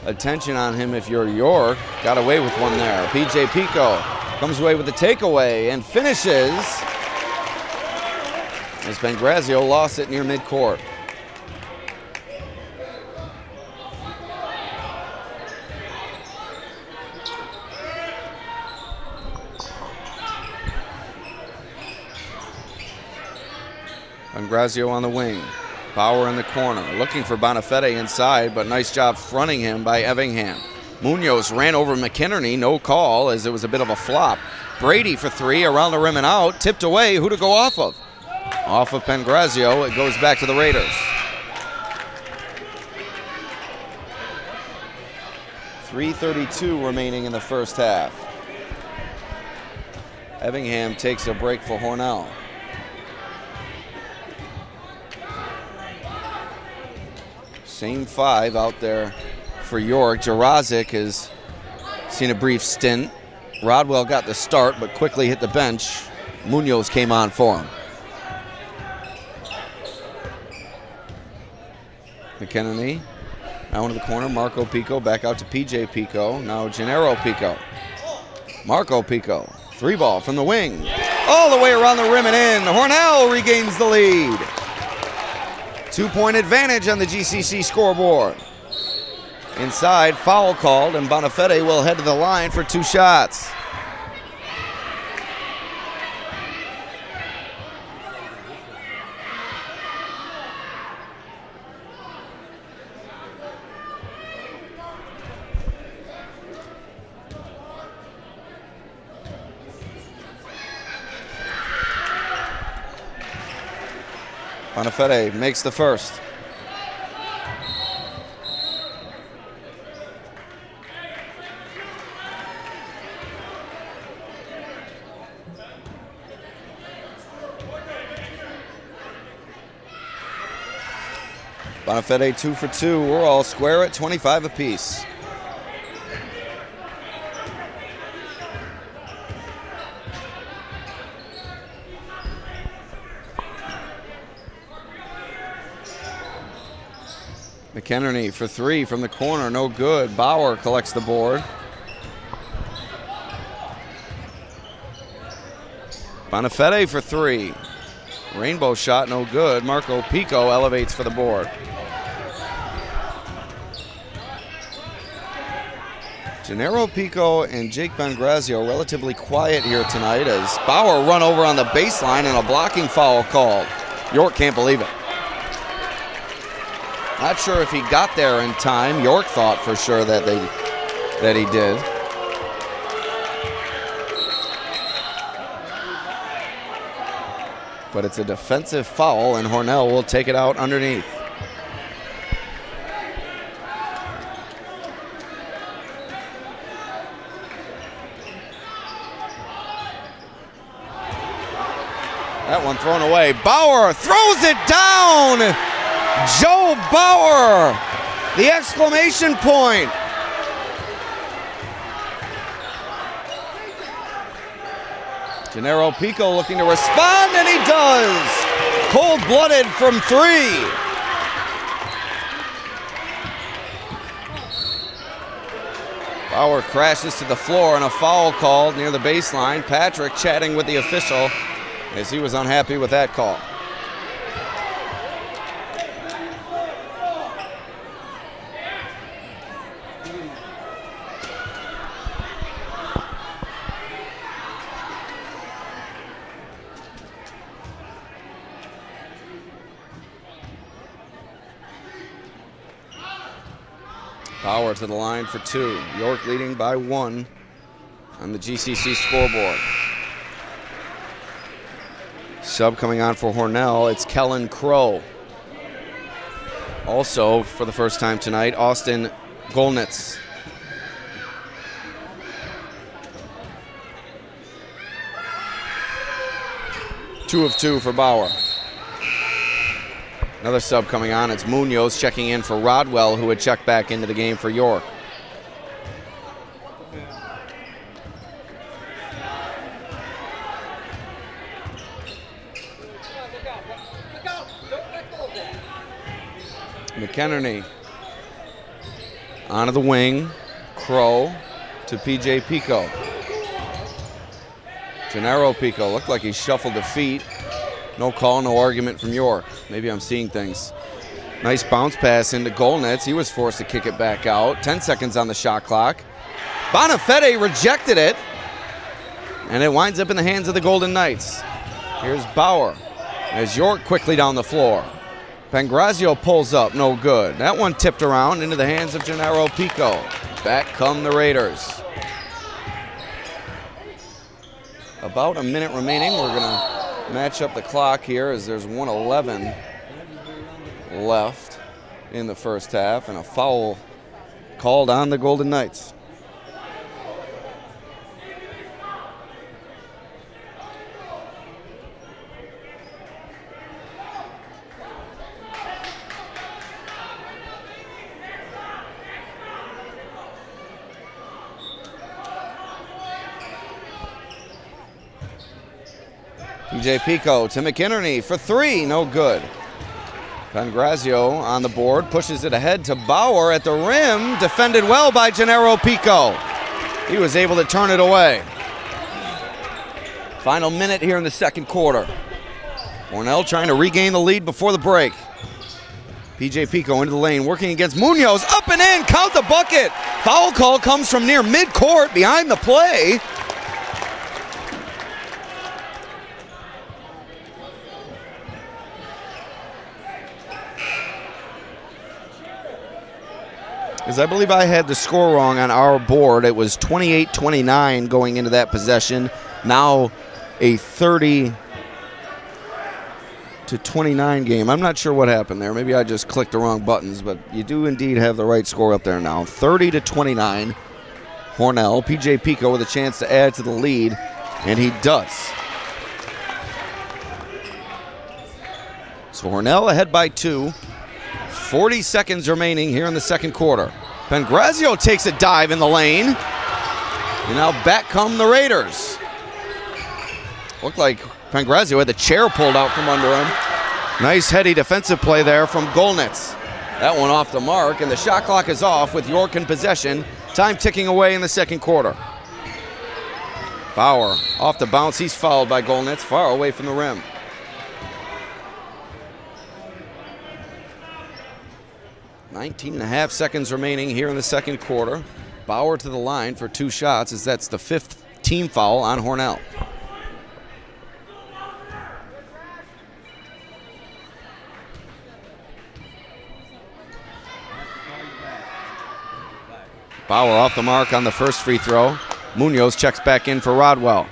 attention on him if you're York. Got away with one there. PJ Pico comes away with the takeaway and finishes as Pangrazio lost it near midcourt. Pangrazio on the wing. Bauer in the corner. Looking for Bonifede inside, but nice job fronting him by Evingham. Munoz ran over McKinney. No call as it was a bit of a flop. Brady for three around the rim and out. Tipped away. Who to go off of? Off of Pangrazio. It goes back to the Raiders. 3:32 remaining in the first half. Evingham takes a break for Hornell. Same five out there for York. Jarazic has seen a brief stint. Rodwell got the start, but quickly hit the bench. Munoz came on for him. McKinney now into the corner. Marco Pico back out to PJ Pico. Now Gennaro Pico. Marco Pico. Three ball from the wing. All the way around the rim and in. Hornell regains the lead. 2-point advantage on the GCC scoreboard. Inside, foul called, and Bonifede will head to the line for two shots. Bonifede makes the first. Bonifede 2 for 2. We're all square at 25 apiece. McKinney for three from the corner, no good. Bauer collects the board. Bonifede for three. Rainbow shot, no good. Marco Pico elevates for the board. Gennaro Pico and Jake Pangrazio relatively quiet here tonight as Bauer run over on the baseline and a blocking foul called. York can't believe it. Not sure if he got there in time. York thought for sure that he did. But it's a defensive foul, and Hornell will take it out underneath. That one thrown away. Bauer throws it down. Joe Bauer, the exclamation point. Gennaro Pico looking to respond, and he does. Cold-blooded from 3. Bauer crashes to the floor and a foul called near the baseline. Patrick chatting with the official as he was unhappy with that call. Bauer to the line for 2. York leading by 1 on the GCC scoreboard. Sub coming on for Hornell, it's Kellen Crow. Also, for the first time tonight, Austin Golnitz. Two of 2 for Bauer. Another sub coming on, it's Munoz checking in for Rodwell, who had checked back into the game for York. McInerney onto the wing, Crow to PJ Pico. Gennaro Pico looked like he shuffled the feet. No call, no argument from York. Maybe I'm seeing things. Nice bounce pass into Golnitz. He was forced to kick it back out. 10 seconds on the shot clock. Bonafede rejected it, and it winds up in the hands of the Golden Knights. Here's Bauer as York quickly down the floor. Pangrazio pulls up, no good. That one tipped around into the hands of Gennaro Pico. Back come the Raiders. About a minute remaining. We're gonna match up the clock here as there's 1:11 left in the first half and a foul called on the Golden Knights. PJ Pico to McInerney for 3, no good. Pangrazio on the board, pushes it ahead to Bauer at the rim, defended well by Gennaro Pico. He was able to turn it away. Final minute here in the second quarter. Hornell trying to regain the lead before the break. PJ Pico into the lane, working against Munoz, up and in, count the bucket. Foul call comes from near midcourt behind the play. Because I believe I had the score wrong on our board. It was 28-29 going into that possession. Now a 30-29 game. I'm not sure what happened there. Maybe I just clicked the wrong buttons, but you do indeed have the right score up there now. 30-29. Hornell, PJ Pico with a chance to add to the lead, and he does. So Hornell ahead by 2. 40 seconds remaining here in the second quarter. Pangrazio takes a dive in the lane. And now back come the Raiders. Looked like Pangrazio had the chair pulled out from under him. Nice heady defensive play there from Golnitz. That one off the mark, and the shot clock is off with York in possession. Time ticking away in the second quarter. Bauer off the bounce. He's fouled by Golnitz, far away from the rim. 19.5 seconds remaining here in the second quarter. Bauer to the line for 2 shots, as that's the 5th team foul on Hornell. Bauer off the mark on the first free throw. Munoz checks back in for Rodwell.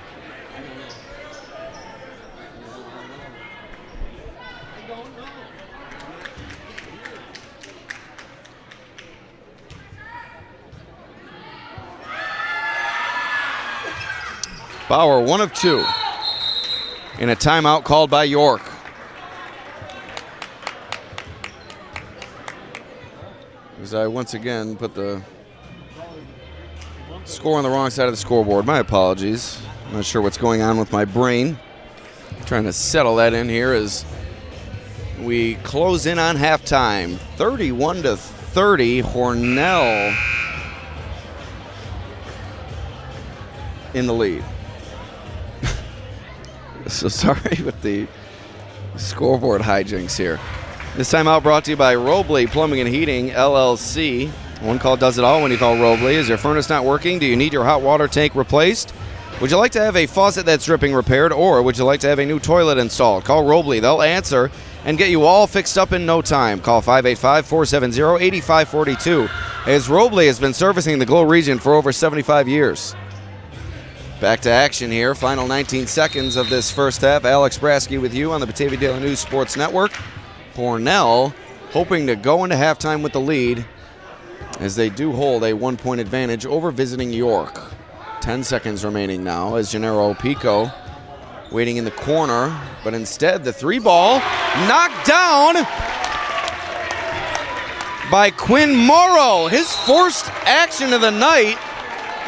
Bauer, 1 of 2. in a timeout called by York. As I once again put the score on the wrong side of the scoreboard. My apologies. I'm not sure what's going on with my brain. Trying to settle that in here as we close in on halftime. 31-30, Hornell in the lead. So sorry with the scoreboard hijinks here. This timeout brought to you by Robley Plumbing and Heating, LLC. One call does it all when you call Robley. Is your furnace not working? Do you need your hot water tank replaced? Would you like to have a faucet that's dripping repaired, or would you like to have a new toilet installed? Call Robley. They'll answer and get you all fixed up in no time. Call 585-470-8542, as Robley has been servicing the Glow region for over 75 years. Back to action here. Final 19 seconds of this first half. Alex Brasky with you on the Batavia Daily News Sports Network. Hornell hoping to go into halftime with the lead, as they do hold a 1-point advantage over visiting York. 10 seconds remaining now as Gennaro Pico waiting in the corner, but instead the three ball knocked down by Quinn Morrow. His first action of the night,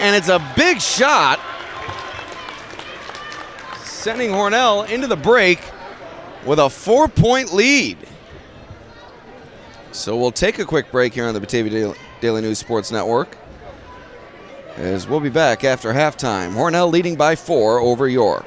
and it's a big shot, sending Hornell into the break with a 4-point lead. So we'll take a quick break here on the Batavia Daily News Sports Network, as we'll be back after halftime. Hornell leading by 4 over York.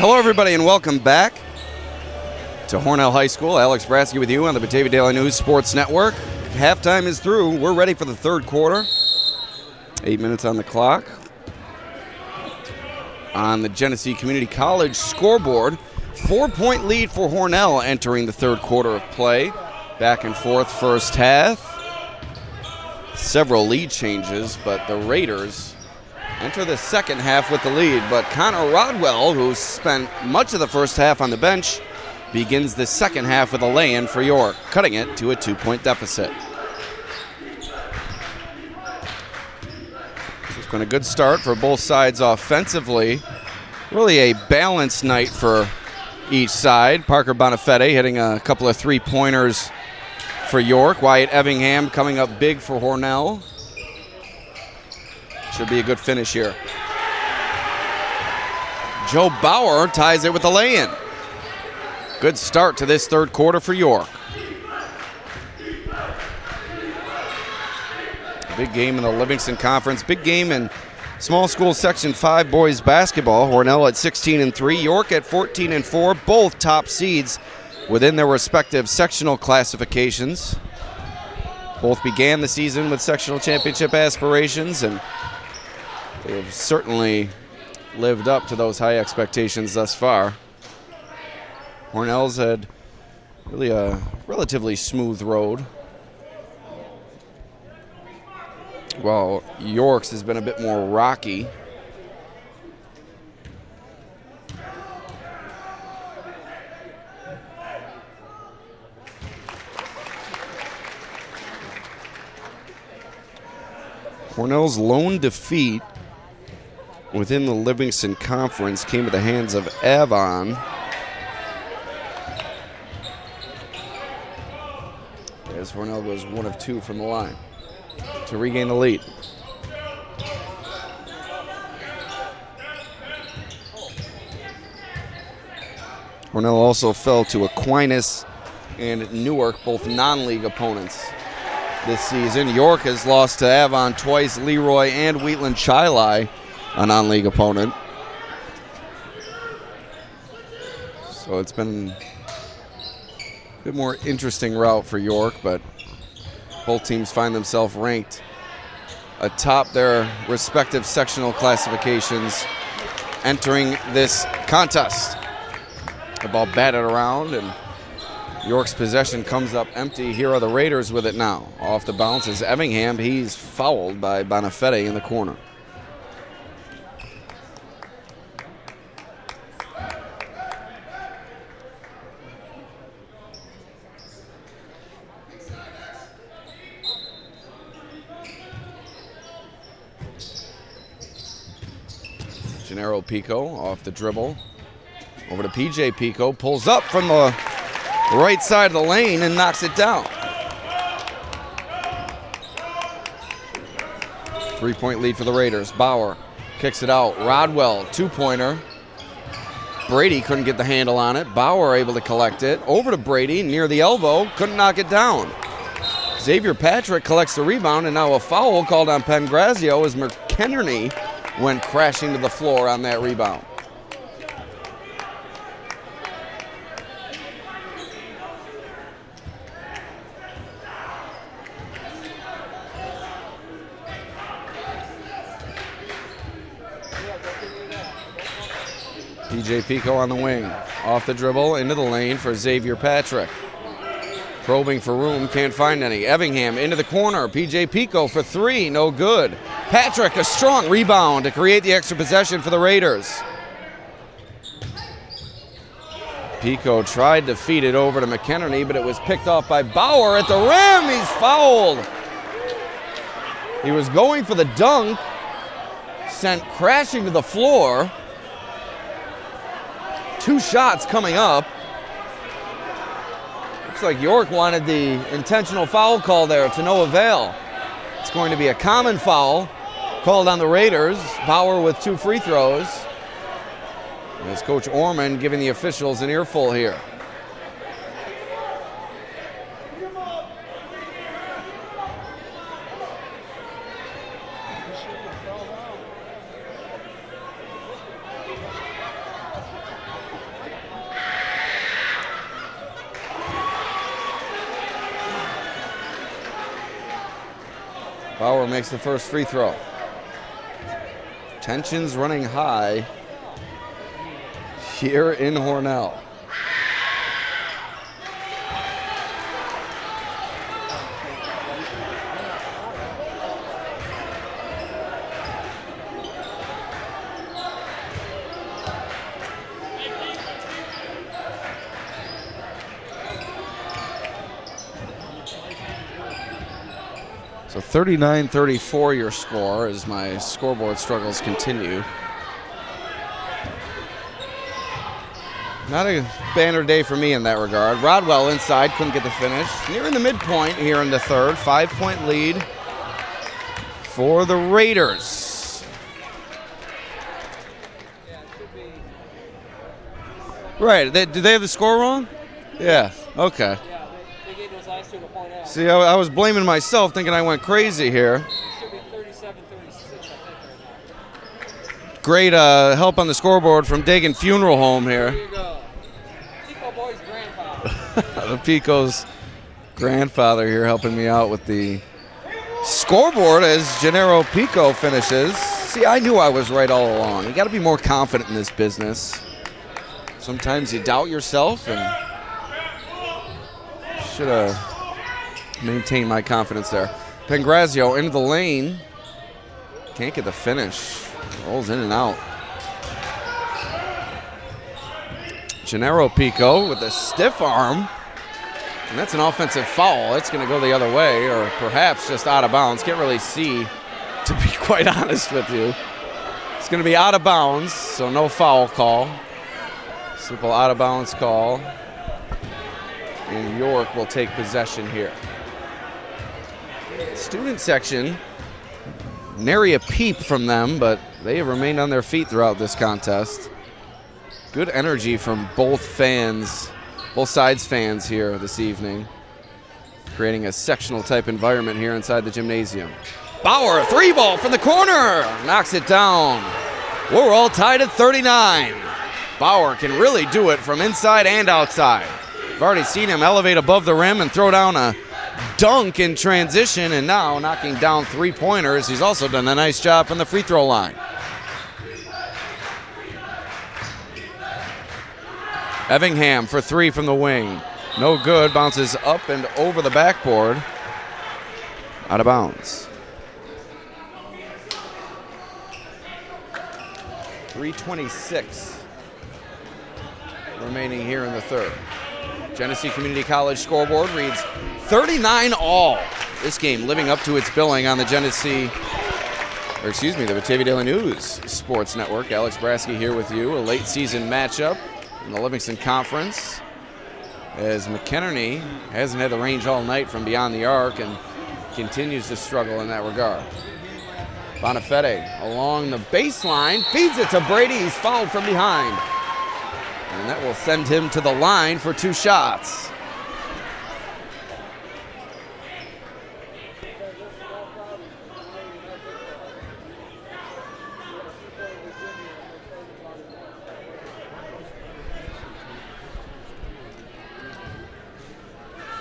Hello, everybody, and welcome back to Hornell High School. Alex Brasky with you on the Batavia Daily News Sports Network. Halftime is through. We're ready for the third quarter. 8 minutes on the clock. On the Genesee Community College scoreboard, 4-point lead for Hornell entering the third quarter of play. Back and forth first half. Several lead changes, but the Raiders enter the second half with the lead. But Connor Rodwell, who spent much of the first half on the bench, begins the second half with a lay-in for York, cutting it to a 2-point deficit. It's been a good start for both sides offensively. Really a balanced night for each side. Parker Bonifette hitting a couple of three-pointers for York. Wyatt Evingham coming up big for Hornell. Should be a good finish here. Joe Bauer ties it with a lay-in. Good start to this third quarter for York. Big game in the Livingston Conference. Big game in small school Section 5 boys basketball. Hornell at 16-3, York at 14-4, both top seeds within their respective sectional classifications. Both began the season with sectional championship aspirations, and they have certainly lived up to those high expectations thus far. Hornell's had really a relatively smooth road, while York's has been a bit more rocky. Hornell's lone defeat within the Livingston Conference came at the hands of Avon. As Hornell goes 1 of 2 from the line to regain the lead. Hornell also fell to Aquinas and Newark, both non-league opponents this season. York has lost to Avon twice, Leroy and Wheatland Chili, a non-league opponent. So it's been a bit more interesting route for York, but both teams find themselves ranked atop their respective sectional classifications entering this contest. The ball batted around, and York's possession comes up empty. Here are the Raiders with it now. Off the bounce is Evingham. He's fouled by Bonifette in the corner. Gennaro Pico off the dribble. Over to PJ Pico. Pulls up from the right side of the lane and knocks it down. 3-point lead for the Raiders. Bauer kicks it out. Rodwell, 2-pointer. Brady couldn't get the handle on it. Bauer able to collect it. Over to Brady near the elbow. Couldn't knock it down. Xavier Patrick collects the rebound, and now a foul called on Pengrazio as McKenney went crashing to the floor on that rebound. PJ Pico on the wing. Off the dribble, into the lane for Xavier Patrick. Probing for room, can't find any. Evingham into the corner. PJ Pico for 3, no good. Patrick, a strong rebound to create the extra possession for the Raiders. Pico tried to feed it over to McKenney, but it was picked off by Bauer at the rim. He's fouled. He was going for the dunk, sent crashing to the floor. 2 shots coming up. Looks like York wanted the intentional foul call there to no avail. It's going to be a common foul called on the Raiders. Bauer with 2 free throws. As Coach Orman giving the officials an earful here. Bauer makes the first free throw. Tensions running high here in Hornell. So 39-34 your score as my scoreboard struggles continue. Not a banner day for me in that regard. Rodwell inside, couldn't get the finish. Nearing the midpoint here in the third. 5-point lead for the Raiders. Right, did they have the score wrong? Yeah, okay. They gave those last two to point out. See, I was blaming myself, thinking I went crazy here. It should be 37-36, I think, right now. Great help on the scoreboard from Dagan Funeral Home here. There you go. Pico Boy's grandfather. The Pico's grandfather here helping me out with the scoreboard as Gennaro Pico finishes. See, I knew I was right all along. You got to be more confident in this business. Sometimes you doubt yourself, and should have maintained my confidence there. Pangrazio into the lane. Can't get the finish. Rolls in and out. Gennaro Pico with a stiff arm. And that's an offensive foul. It's going to go the other way, or perhaps just out of bounds. Can't really see, to be quite honest with you. It's going to be out of bounds, so no foul call. Simple out of bounds call. And York will take possession here. Student section, nary a peep from them, but they have remained on their feet throughout this contest. Good energy from both sides fans here this evening, creating a sectional type environment here inside the gymnasium. Bauer, three ball from the corner, knocks it down. We're all tied at 39. Bauer can really do it from inside and outside. I've already seen him elevate above the rim and throw down a dunk in transition, and now knocking down three-pointers. He's also done a nice job from the free throw line. Evingham for three from the wing. No good, bounces up and over the backboard. Out of bounds. 3:26 remaining here in the third. Genesee Community College scoreboard reads 39-all. This game living up to its billing on the the Batavia Daily News Sports Network. Alex Brasky here with you. A late season matchup in the Livingston Conference, as McKenney hasn't had the range all night from beyond the arc and continues to struggle in that regard. Bonifete along the baseline, feeds it to Brady. He's fouled from behind. And that will send him to the line for two shots.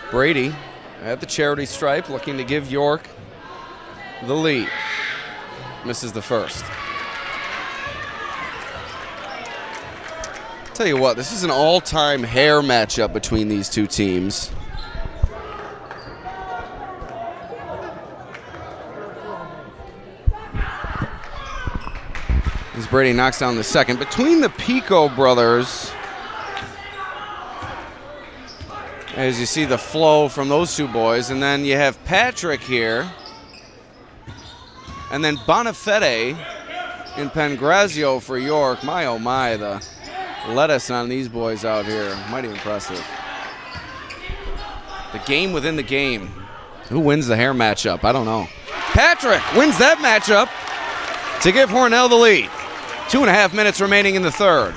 Brady at the charity stripe, looking to give York the lead. Misses the first. Tell you what, this is an all-time hair matchup between these two teams. As Brady knocks down the second. Between the Pico brothers, as you see the flow from those two boys, and then you have Patrick here, and then Bonifete and Pangrazio for York. My, oh my, the lettuce on these boys out here. Mighty impressive. The game within the game. Who wins the hair matchup? I don't know. Patrick wins that matchup to give Hornell the lead. 2.5 minutes remaining in the third.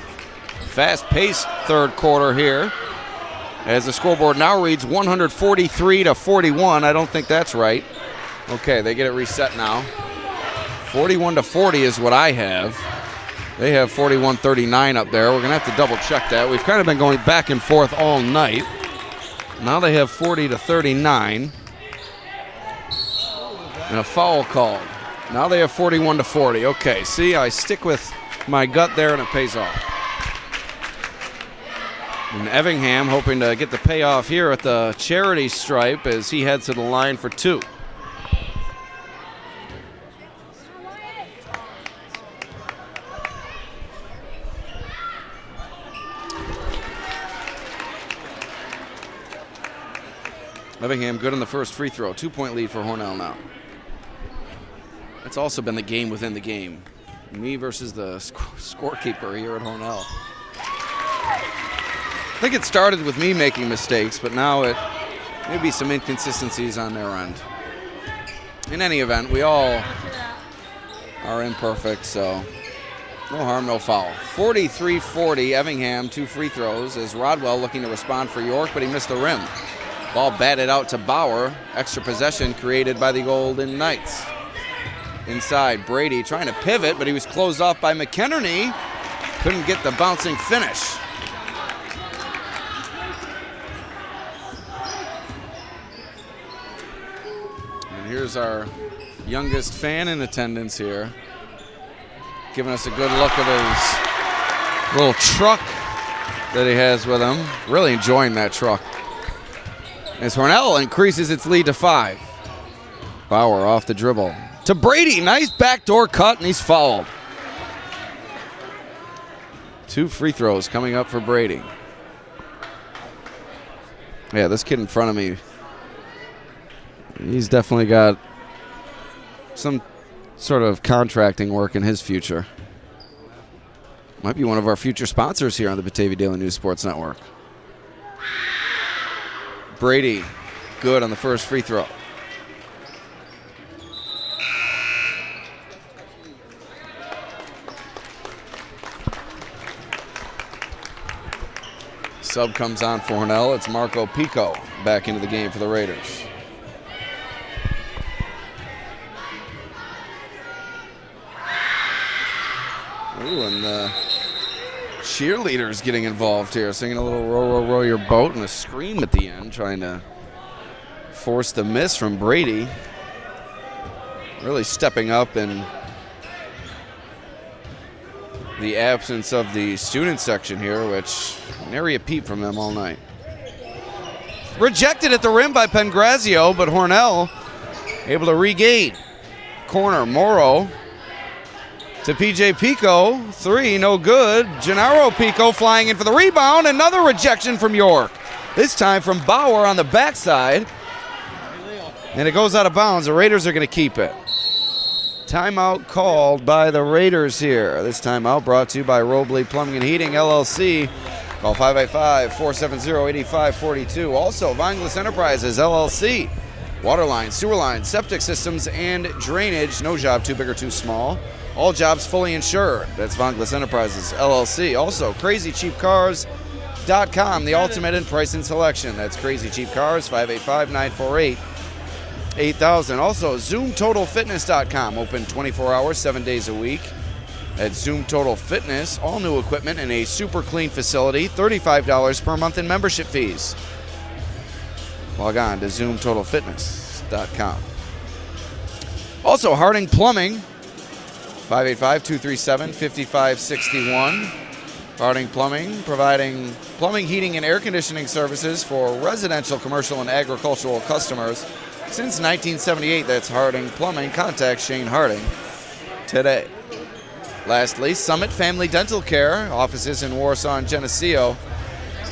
Fast-paced third quarter here, as the scoreboard now reads 143-41. I don't think that's right. Okay, they get it reset now. 41-40 is what I have. They have 41-39 up there. We're going to have to double check that. We've kind of been going back and forth all night. Now they have 40-39. And a foul called. Now they have 41-40. Okay, see, I stick with my gut there, and it pays off. And Effingham hoping to get the payoff here at the charity stripe as he heads to the line for 2. Effingham good on the first free throw. 2-point lead for Hornell now. It's also been the game within the game. Me versus the scorekeeper here at Hornell. I think it started with me making mistakes, but now it may be some inconsistencies on their end. In any event, we all are imperfect, so no harm, no foul. 43-40, Effingham, 2 free throws as Rodwell looking to respond for York, but he missed the rim. Ball batted out to Bauer. Extra possession created by the Golden Knights. Inside, Brady trying to pivot, but he was closed off by McKenney. Couldn't get the bouncing finish. And here's our youngest fan in attendance here, giving us a good look at his little truck that he has with him. Really enjoying that truck. As Hornell increases its lead to 5. Bauer off the dribble to Brady. Nice backdoor cut, and he's fouled. 2 free throws coming up for Brady. Yeah, this kid in front of me, he's definitely got some sort of contracting work in his future. Might be one of our future sponsors here on the Batavia Daily News Sports Network. Brady, good on the first free throw. Sub comes on for Hornell. It's Marco Pico back into the game for the Raiders. Ooh, and the cheerleaders getting involved here, singing a little row, row, row your boat and a scream at the end, trying to force the miss from Brady. Really stepping up in the absence of the student section here, which nary a peep from them all night. Rejected at the rim by Pengrazio, but Hornell able to regain. Corner, Morrow to PJ Pico, 3, no good. Gennaro Pico flying in for the rebound. Another rejection from York. This time from Bauer on the backside. And it goes out of bounds. The Raiders are going to keep it. Timeout called by the Raiders here. This timeout brought to you by Robley Plumbing and Heating, LLC. Call 585-470-8542. Also, Vinglas Enterprises, LLC. Water lines, sewer lines, septic systems, and drainage. No job too big or too small. All jobs fully insured. That's Vinglas Enterprises, LLC. Also, CrazyCheapCars.com, the ultimate in price and selection. That's Crazy Cheap Cars, 585-948-8000. Also, ZoomTotalFitness.com, open 24 hours, 7 days a week. At Zoom Total Fitness, all new equipment in a super clean facility, $35 per month in membership fees. Log on to ZoomTotalFitness.com. Also, Harding Plumbing, 585-237-5561. Harding Plumbing, providing plumbing, heating, and air conditioning services for residential, commercial, and agricultural customers. Since 1978, that's Harding Plumbing. Contact Shane Harding today. Lastly, Summit Family Dental Care, offices in Warsaw and Geneseo.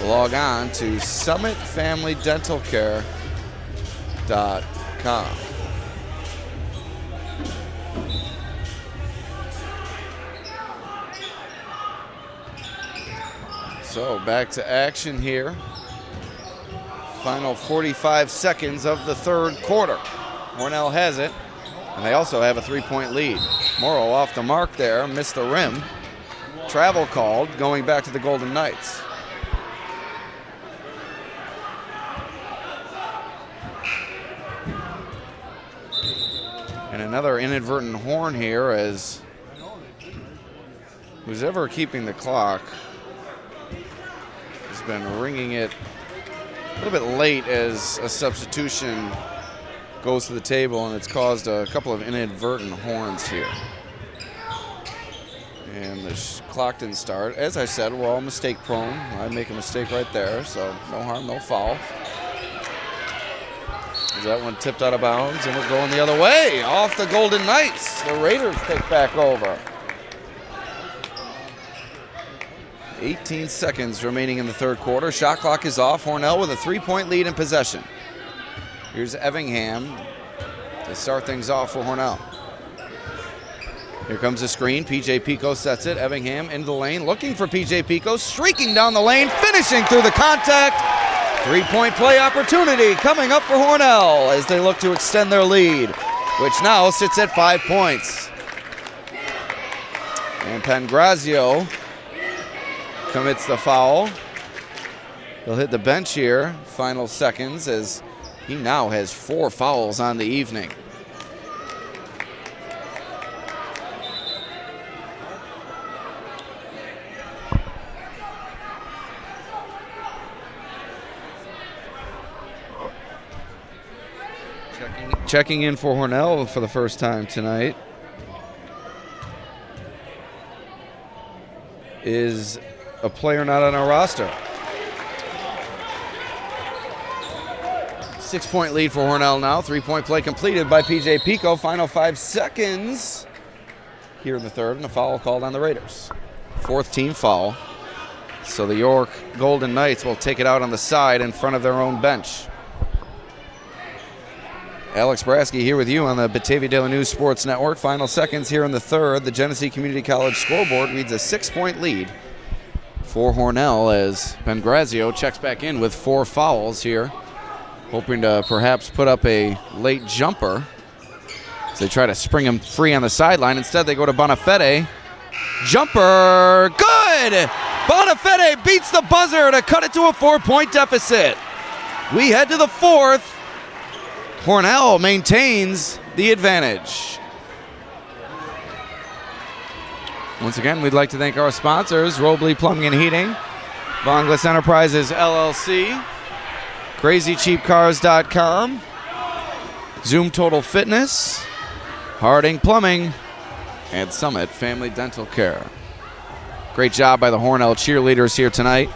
Log on to SummitFamilyDentalCare.com. So back to action here. Final 45 seconds of the third quarter. Hornell has it, and they also have a 3-point lead. Morrow off the mark there, missed the rim. Travel called, going back to the Golden Knights. And another inadvertent horn here as who's ever keeping the clock been ringing it a little bit late as a substitution goes to the table, and it's caused a couple of inadvertent horns here. And the clock didn't start. As I said, we're all mistake prone. I make a mistake right there, so no harm, no foul. That one tipped out of bounds, and we're going the other way, off the Golden Knights. The Raiders take back over. 18 seconds remaining in the third quarter. Shot clock is off. Hornell with a 3-point lead in possession. Here's Evingham to start things off for Hornell. Here comes the screen. P.J. Pico sets it. Evingham into the lane, looking for P.J. Pico, streaking down the lane, finishing through the contact. 3-point play opportunity coming up for Hornell as they look to extend their lead, which now sits at 5 points. And Pangrazio commits the foul. He'll hit the bench here, final seconds, as he now has 4 fouls on the evening. Checking in for Hornell for the first time tonight is a player not on our roster. 6-point lead for Hornell now. 3-point play completed by P.J. Pico. Final 5 seconds here in the third, and a foul called on the Raiders. 4th team foul. So the York Golden Knights will take it out on the side in front of their own bench. Alex Brasky here with you on the Batavia Daily News Sports Network. Final seconds here in the third. The Genesee Community College scoreboard reads a 6-point lead for Hornell as Pangrazio checks back in with 4 fouls here, hoping to perhaps put up a late jumper as they try to spring him free on the sideline. Instead, they go to Bonafede. Jumper, good! Bonafede beats the buzzer to cut it to a 4-point deficit. We head to the fourth. Hornell maintains the advantage. Once again, we'd like to thank our sponsors, Robley Plumbing and Heating, Vonglis Enterprises LLC, CrazyCheapCars.com, Zoom Total Fitness, Harding Plumbing, and Summit Family Dental Care. Great job by the Hornell cheerleaders here tonight.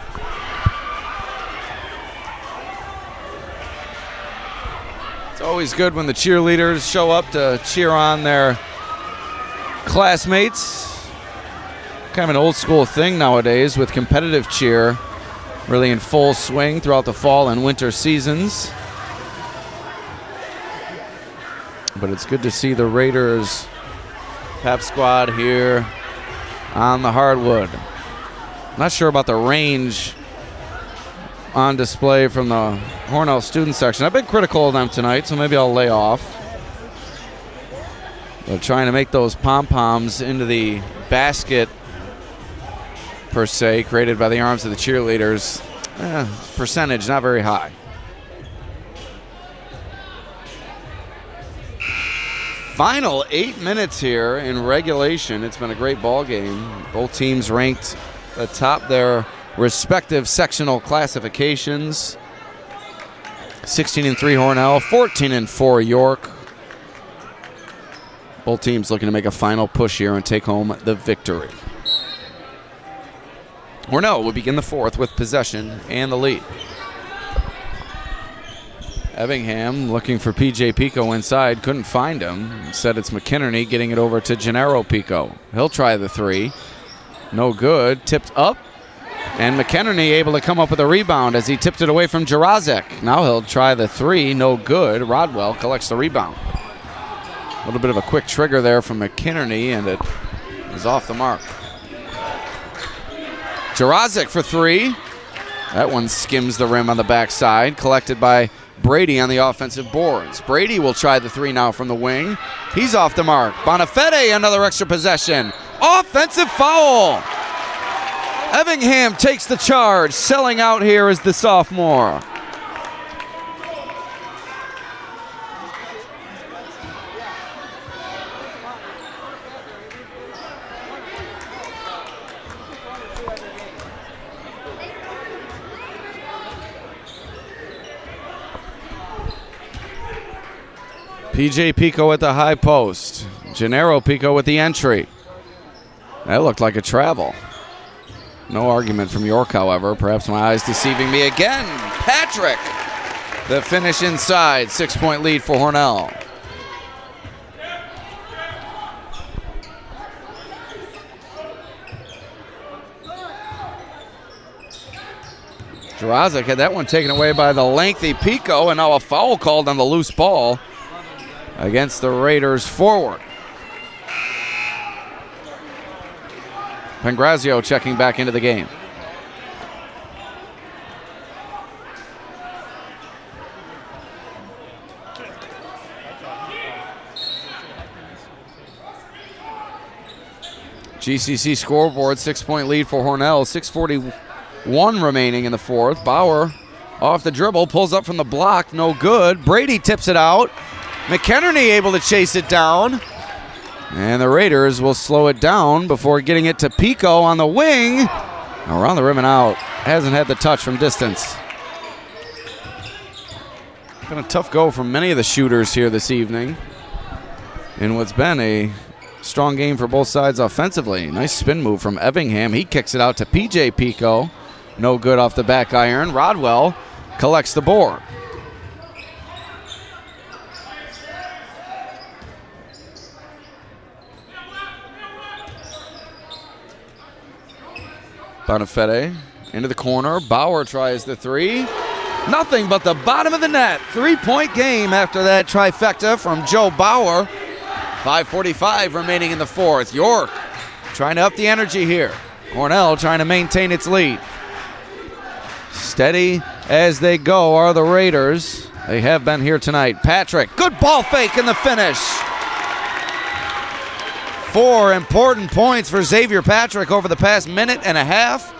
It's always good when the cheerleaders show up to cheer on their classmates. Kind of an old school thing nowadays with competitive cheer really in full swing throughout the fall and winter seasons. But it's good to see the Raiders pep squad here on the hardwood. Not sure about the range on display from the Hornell student section. I've been critical of them tonight, so maybe I'll lay off. They're trying to make those pom-poms into the basket, per se, created by the arms of the cheerleaders. Percentage not very high. Final 8 minutes here in regulation. It's been a great ball game. Both teams ranked atop their respective sectional classifications. 16-3 Hornell, 14-4 York. Both teams looking to make a final push here and take home the victory. Hornell will begin the fourth with possession and the lead. Evingham looking for P.J. Pico inside, couldn't find him. Instead it's McInerney getting it over to Gennaro Pico. He'll try the three. No good, tipped up. And McInerney able to come up with a rebound as he tipped it away from Jarazek. Now he'll try the three, no good. Rodwell collects the rebound. A little bit of a quick trigger there from McInerney, and it is off the mark. Jarazek for three. That one skims the rim on the backside, collected by Brady on the offensive boards. Brady will try the three now from the wing. He's off the mark. Bonafede, another extra possession. Offensive foul. Evingham takes the charge. Selling out here is the sophomore. PJ Pico at the high post. Gennaro Pico with the entry. That looked like a travel. No argument from York, however. Perhaps my eyes deceiving me again. Patrick, the finish inside. 6-point lead for Hornell. Jurazic had that one taken away by the lengthy Pico, and now a foul called on the loose ball against the Raiders forward. Pangrazio checking back into the game. GCC scoreboard, 6-point lead for Hornell. 6:41 remaining in the fourth. Bauer off the dribble, pulls up from the block, no good. Brady tips it out. McKennedy able to chase it down. And the Raiders will slow it down before getting it to Pico on the wing. Around the rim and out. Hasn't had the touch from distance. Been a tough go from many of the shooters here this evening in what's been a strong game for both sides offensively. Nice spin move from Evingham. He kicks it out to PJ Pico. No good off the back iron. Rodwell collects the board. Bonifete into the corner. Bauer tries the three. Nothing but the bottom of the net. 3-point game after that trifecta from Joe Bauer. 5:45 remaining in the fourth. York trying to up the energy here. Hornell trying to maintain its lead. Steady as they go are the Raiders. They have been here tonight. Patrick, good ball fake in the finish. 4 important points for Xavier Patrick over the past minute and a half.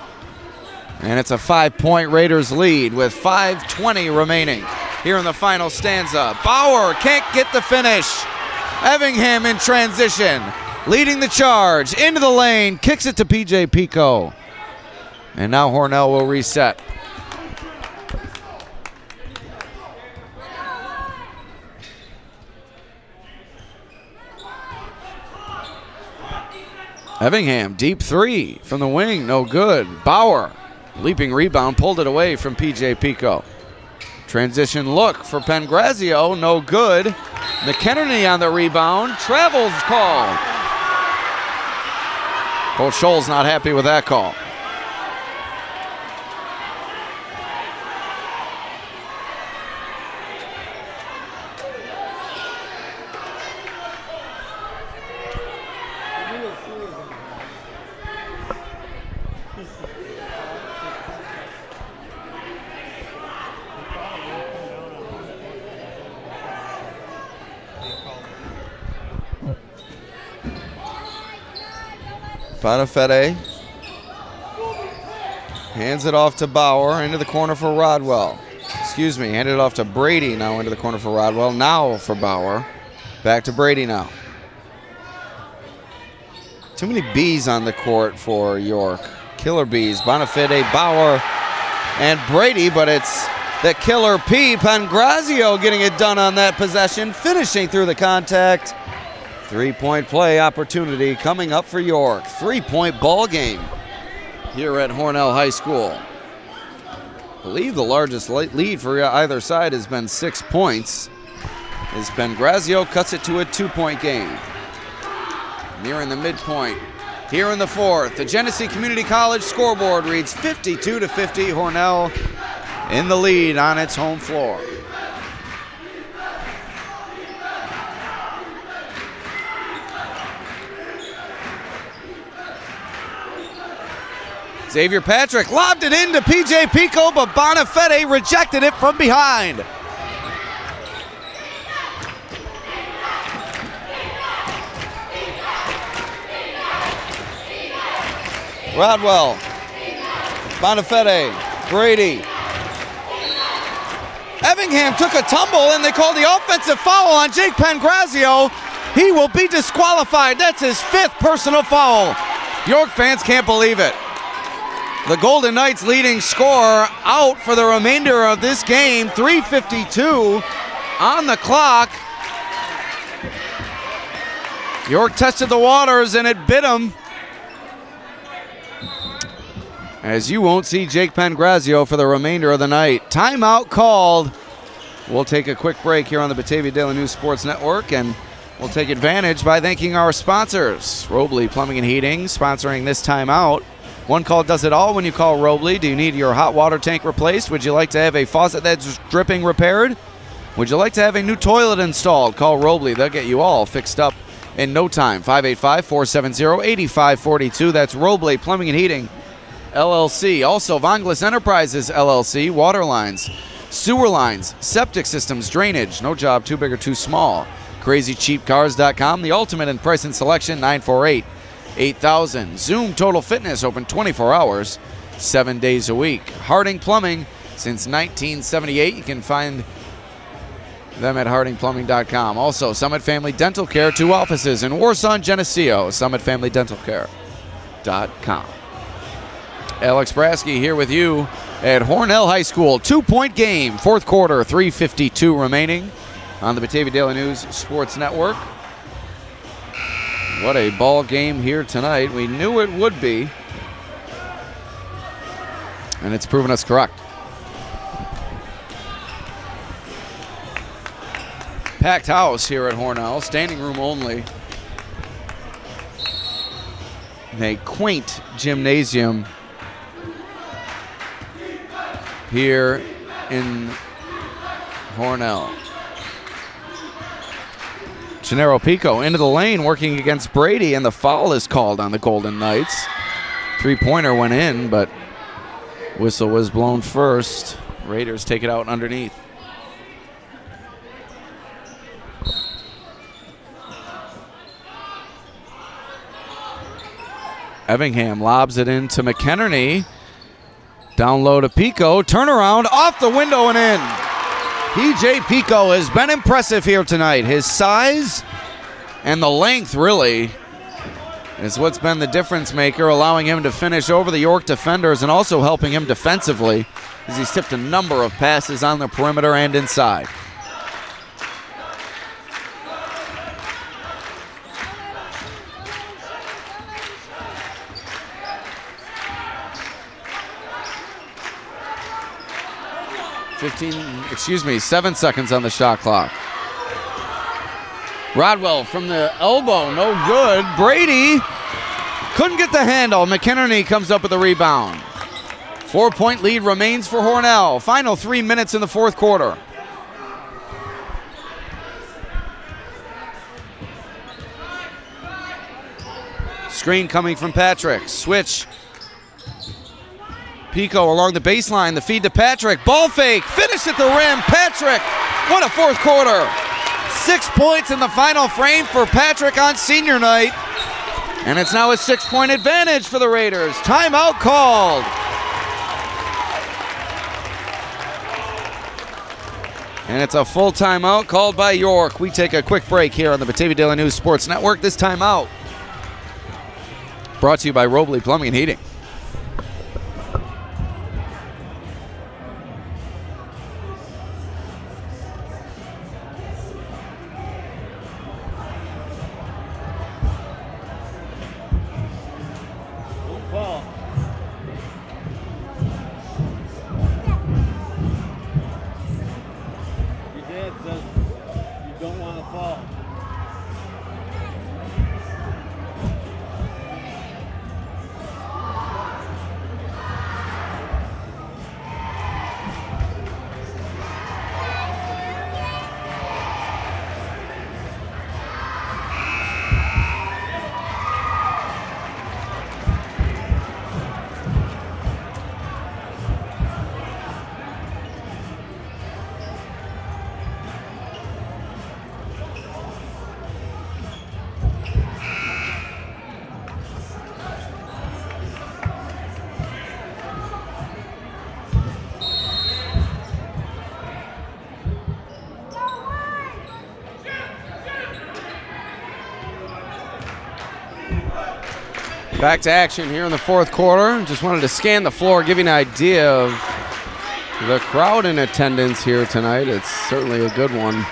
And it's a 5-point Raiders lead with 5:20 remaining here in the final stanza. Bauer can't get the finish. Evingham in transition, leading the charge into the lane, kicks it to PJ Pico. And now Hornell will reset. Evingham, deep three from the wing, no good. Bauer, leaping rebound, pulled it away from PJ Pico. Transition look for Pangrazio, no good. McKennedy on the rebound, travels call. Coach Scholl's not happy with that call. Bonifete hands it off to Bauer into the corner for Rodwell. Excuse me, handed it off to Brady now into the corner for Rodwell. Now for Bauer. Back to Brady now. Too many bees on the court for York. Killer bees. Bonifete, Bauer, and Brady, but it's the killer P. Pangrazio getting it done on that possession, finishing through the contact. 3-point play opportunity coming up for York. 3-point ball game here at Hornell High School. I believe the largest lead for either side has been 6 points, as Pangrazio cuts it to a 2-point game. Nearing the midpoint here in the fourth. The Genesee Community College scoreboard reads 52-50. Hornell in the lead on its home floor. Xavier Patrick lobbed it into PJ Pico, but Bonifete rejected it from behind. Rodwell, Bonifete, Brady. Evingham took a tumble and they called the offensive foul on Jake Pangrazio. He will be disqualified. That's his 5th personal foul. York fans can't believe it. The Golden Knights leading scorer out for the remainder of this game. 3:52 on the clock. York tested the waters and it bit him. As you won't see Jake Pangrazio for the remainder of the night. Timeout called. We'll take a quick break here on the Batavia Daily News Sports Network, and we'll take advantage by thanking our sponsors. Robley Plumbing and Heating sponsoring this timeout. One call does it all when you call Robley. Do you need your hot water tank replaced? Would you like to have a faucet that's dripping repaired? Would you like to have a new toilet installed? Call Robley. They'll get you all fixed up in no time. 585-470-8542. That's Robley Plumbing and Heating LLC. Also, Vonglis Enterprises LLC. Water lines, sewer lines, septic systems, drainage. No job too big or too small. CrazyCheapCars.com. The ultimate in price and selection. 948-8000. Zoom Total Fitness, open 24 hours, 7 days a week. Harding Plumbing since 1978. You can find them at hardingplumbing.com. Also, Summit Family Dental Care, 2 offices in Warsaw and Geneseo. SummitFamilyDentalCare.com. Alex Brasky here with you at Hornell High School. 2-point game, 4th quarter, 3:52 remaining on the Batavia Daily News Sports Network. What a ball game here tonight. We knew it would be, and it's proven us correct. Packed house here at Hornell, standing room only. In a quaint gymnasium here in Hornell. Gennaro Pico into the lane, working against Brady, and the foul is called on the Golden Knights. 3-pointer went in, but whistle was blown first. Raiders take it out underneath. Evingham lobs it into McEnerney. Down low to Pico. Turnaround off the window and in. PJ Pico has been impressive here tonight. His size and the length really is what's been the difference maker, allowing him to finish over the York defenders and also helping him defensively as he's tipped a number of passes on the perimeter and inside. Seven seconds on the shot clock. Rodwell from the elbow, no good. Brady couldn't get the handle. McEnerney comes up with a rebound. 4-point lead remains for Hornell. Final 3 minutes in the 4th quarter. Screen coming from Patrick. Switch. Pico along the baseline, the feed to Patrick. Ball fake, finish at the rim. Patrick, what a 4th quarter. 6 points in the final frame for Patrick on senior night. And it's now a 6-point advantage for the Raiders. Timeout called. And it's a full timeout called by York. We take a quick break here on the Batavia Daily News Sports Network. This timeout brought to you by Robley Plumbing and Heating. Back to action here in the 4th quarter. Just wanted to scan the floor, give you an idea of the crowd in attendance here tonight. It's certainly a good one.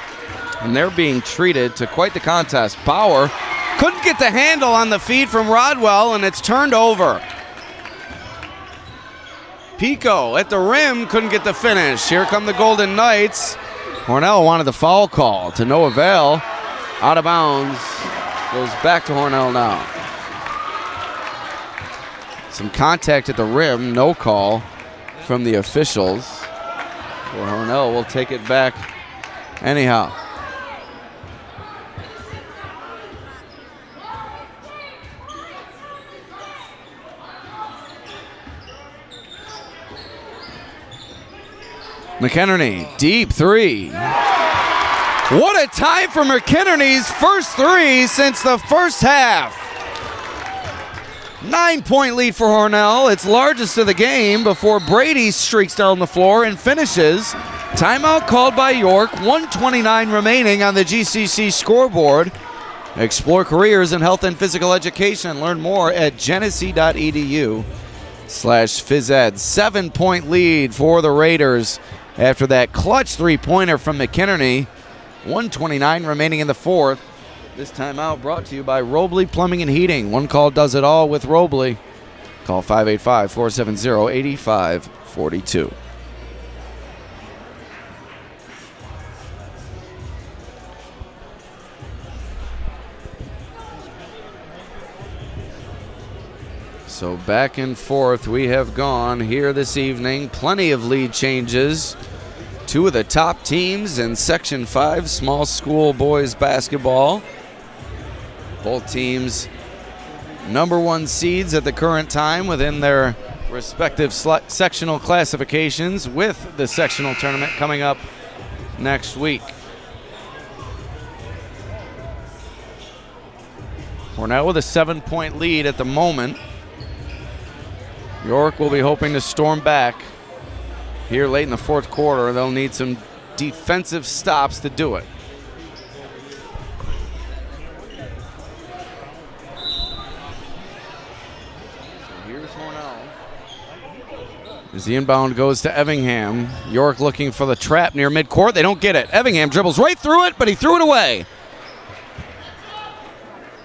And they're being treated to quite the contest. Bauer Couldn't get the handle on the feed from Rodwell, and it's turned over. Pico at the rim, couldn't get the finish. Here come the Golden Knights. Hornell wanted the foul call to no avail. Out of bounds. Goes back to Hornell now. Some contact at the rim, no call from the officials. Well, Hornell will take it back anyhow. McInerney, deep three. What a time for McInerney's first three since the first half. 9-point lead for Hornell, its largest of the game, before Brady streaks down the floor and finishes. Timeout called by York, 1:29 remaining on the GCC scoreboard. Explore careers in health and physical education. Learn more at genesee.edu/phys ed. 7-point lead for the Raiders after that clutch three-pointer from McInerney. 1:29 remaining in the fourth. This timeout brought to you by Robley Plumbing and Heating. One call does it all with Robley. Call 585-470-8542. So back and forth we have gone here this evening. Plenty of lead changes. Two of the top teams in Section 5 small school boys basketball. Both teams number one seeds at the current time within their respective sectional classifications, with the sectional tournament coming up next week. Hornell with a 7-point lead at the moment. York will be hoping to storm back here late in the fourth quarter. They'll need some defensive stops to do it. Here's Hornell. As the inbound goes to Evingham. York looking for the trap near midcourt. They don't get it. Evingham dribbles right through it, but he threw it away.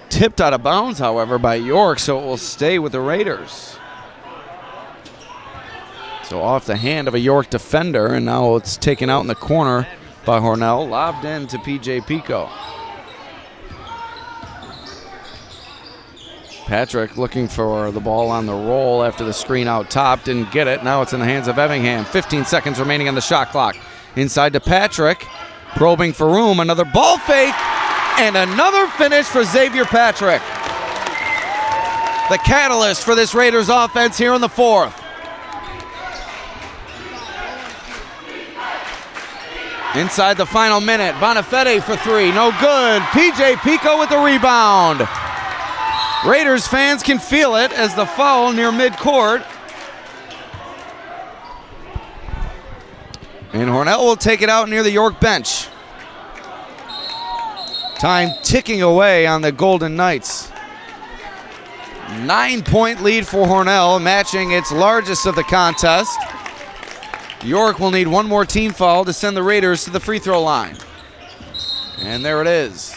Tipped out of bounds, however, by York, so it will stay with the Raiders. So off the hand of a York defender, and now it's taken out in the corner by Hornell. Lobbed in to P.J. Pico. Patrick looking for the ball on the roll after the screen out top. Didn't get it. Now it's in the hands of Evingham. 15 seconds remaining on the shot clock. Inside to Patrick. Probing for room. Another ball fake. And another finish for Xavier Patrick. The catalyst for this Raiders offense here in the fourth. Inside the final minute, Bonifete for three, no good. P.J. Pico with the rebound. Raiders fans can feel it as the foul near midcourt. And Hornell will take it out near the York bench. Time ticking away on the Golden Knights. 9-point lead for Hornell, matching its largest of the contest. York will need one more team foul to send the Raiders to the free throw line. And there it is.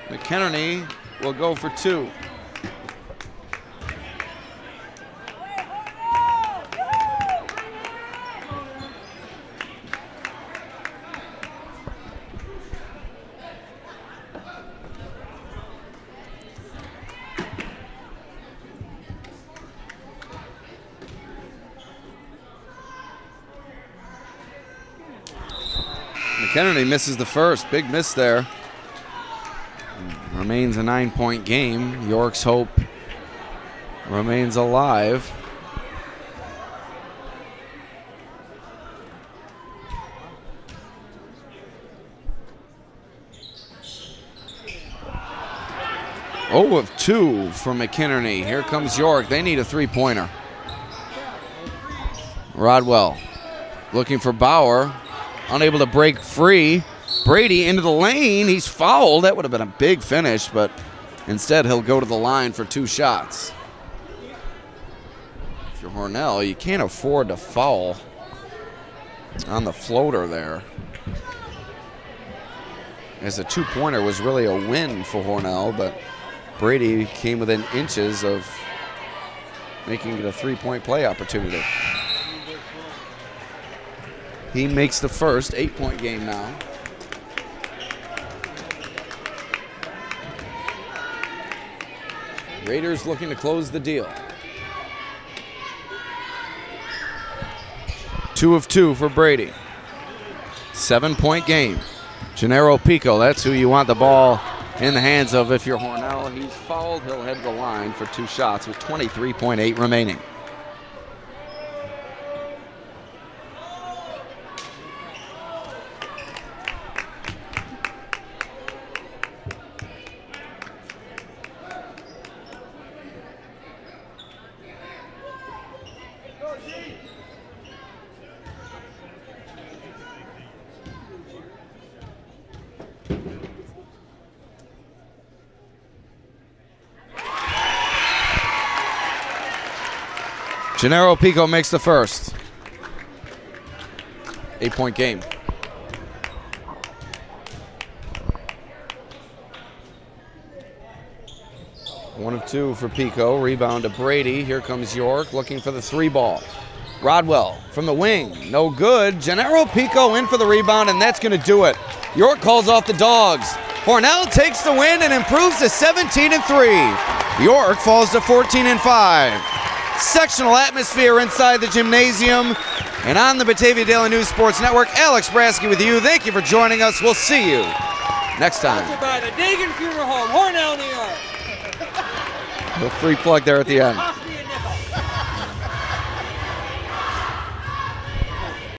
McInerney will go for two. McInerney misses the first. Big miss there. Remains a 9-point game. York's hope remains alive. Oh of 2 for McInerney. Here comes York. They need a three-pointer. Rodwell looking for Bauer. Unable to break free. Brady into the lane. He's fouled. That would have been a big finish, but instead he'll go to the line for two shots. If you're Hornell, you can't afford to foul on the floater there, as a two-pointer was really a win for Hornell, but Brady came within inches of making it a 3-point play opportunity. He makes the first 8-point game now. Raiders looking to close the deal. 2 of 2 for Brady. 7-point game. Gennaro Pico, that's who you want the ball in the hands of if you're Hornell. He's fouled. He'll head to the line for 2 shots with 23.8 remaining. Gennaro Pico makes the first. 8-point game. One of 2 for Pico. Rebound to Brady. Here comes York looking for the 3 ball. Rodwell from the wing. No good. Gennaro Pico in for the rebound, and that's going to do it. York calls off the Dogs. Hornell takes the win and improves to 17-3. York falls to 14-5. Sectional atmosphere inside the gymnasium. And on the Batavia Daily News Sports Network, Alex Brasky with you. Thank you for joining us. We'll see you next time. Sponsored by the Dagan Funeral Home, Hornell, New York. A free plug there at the end.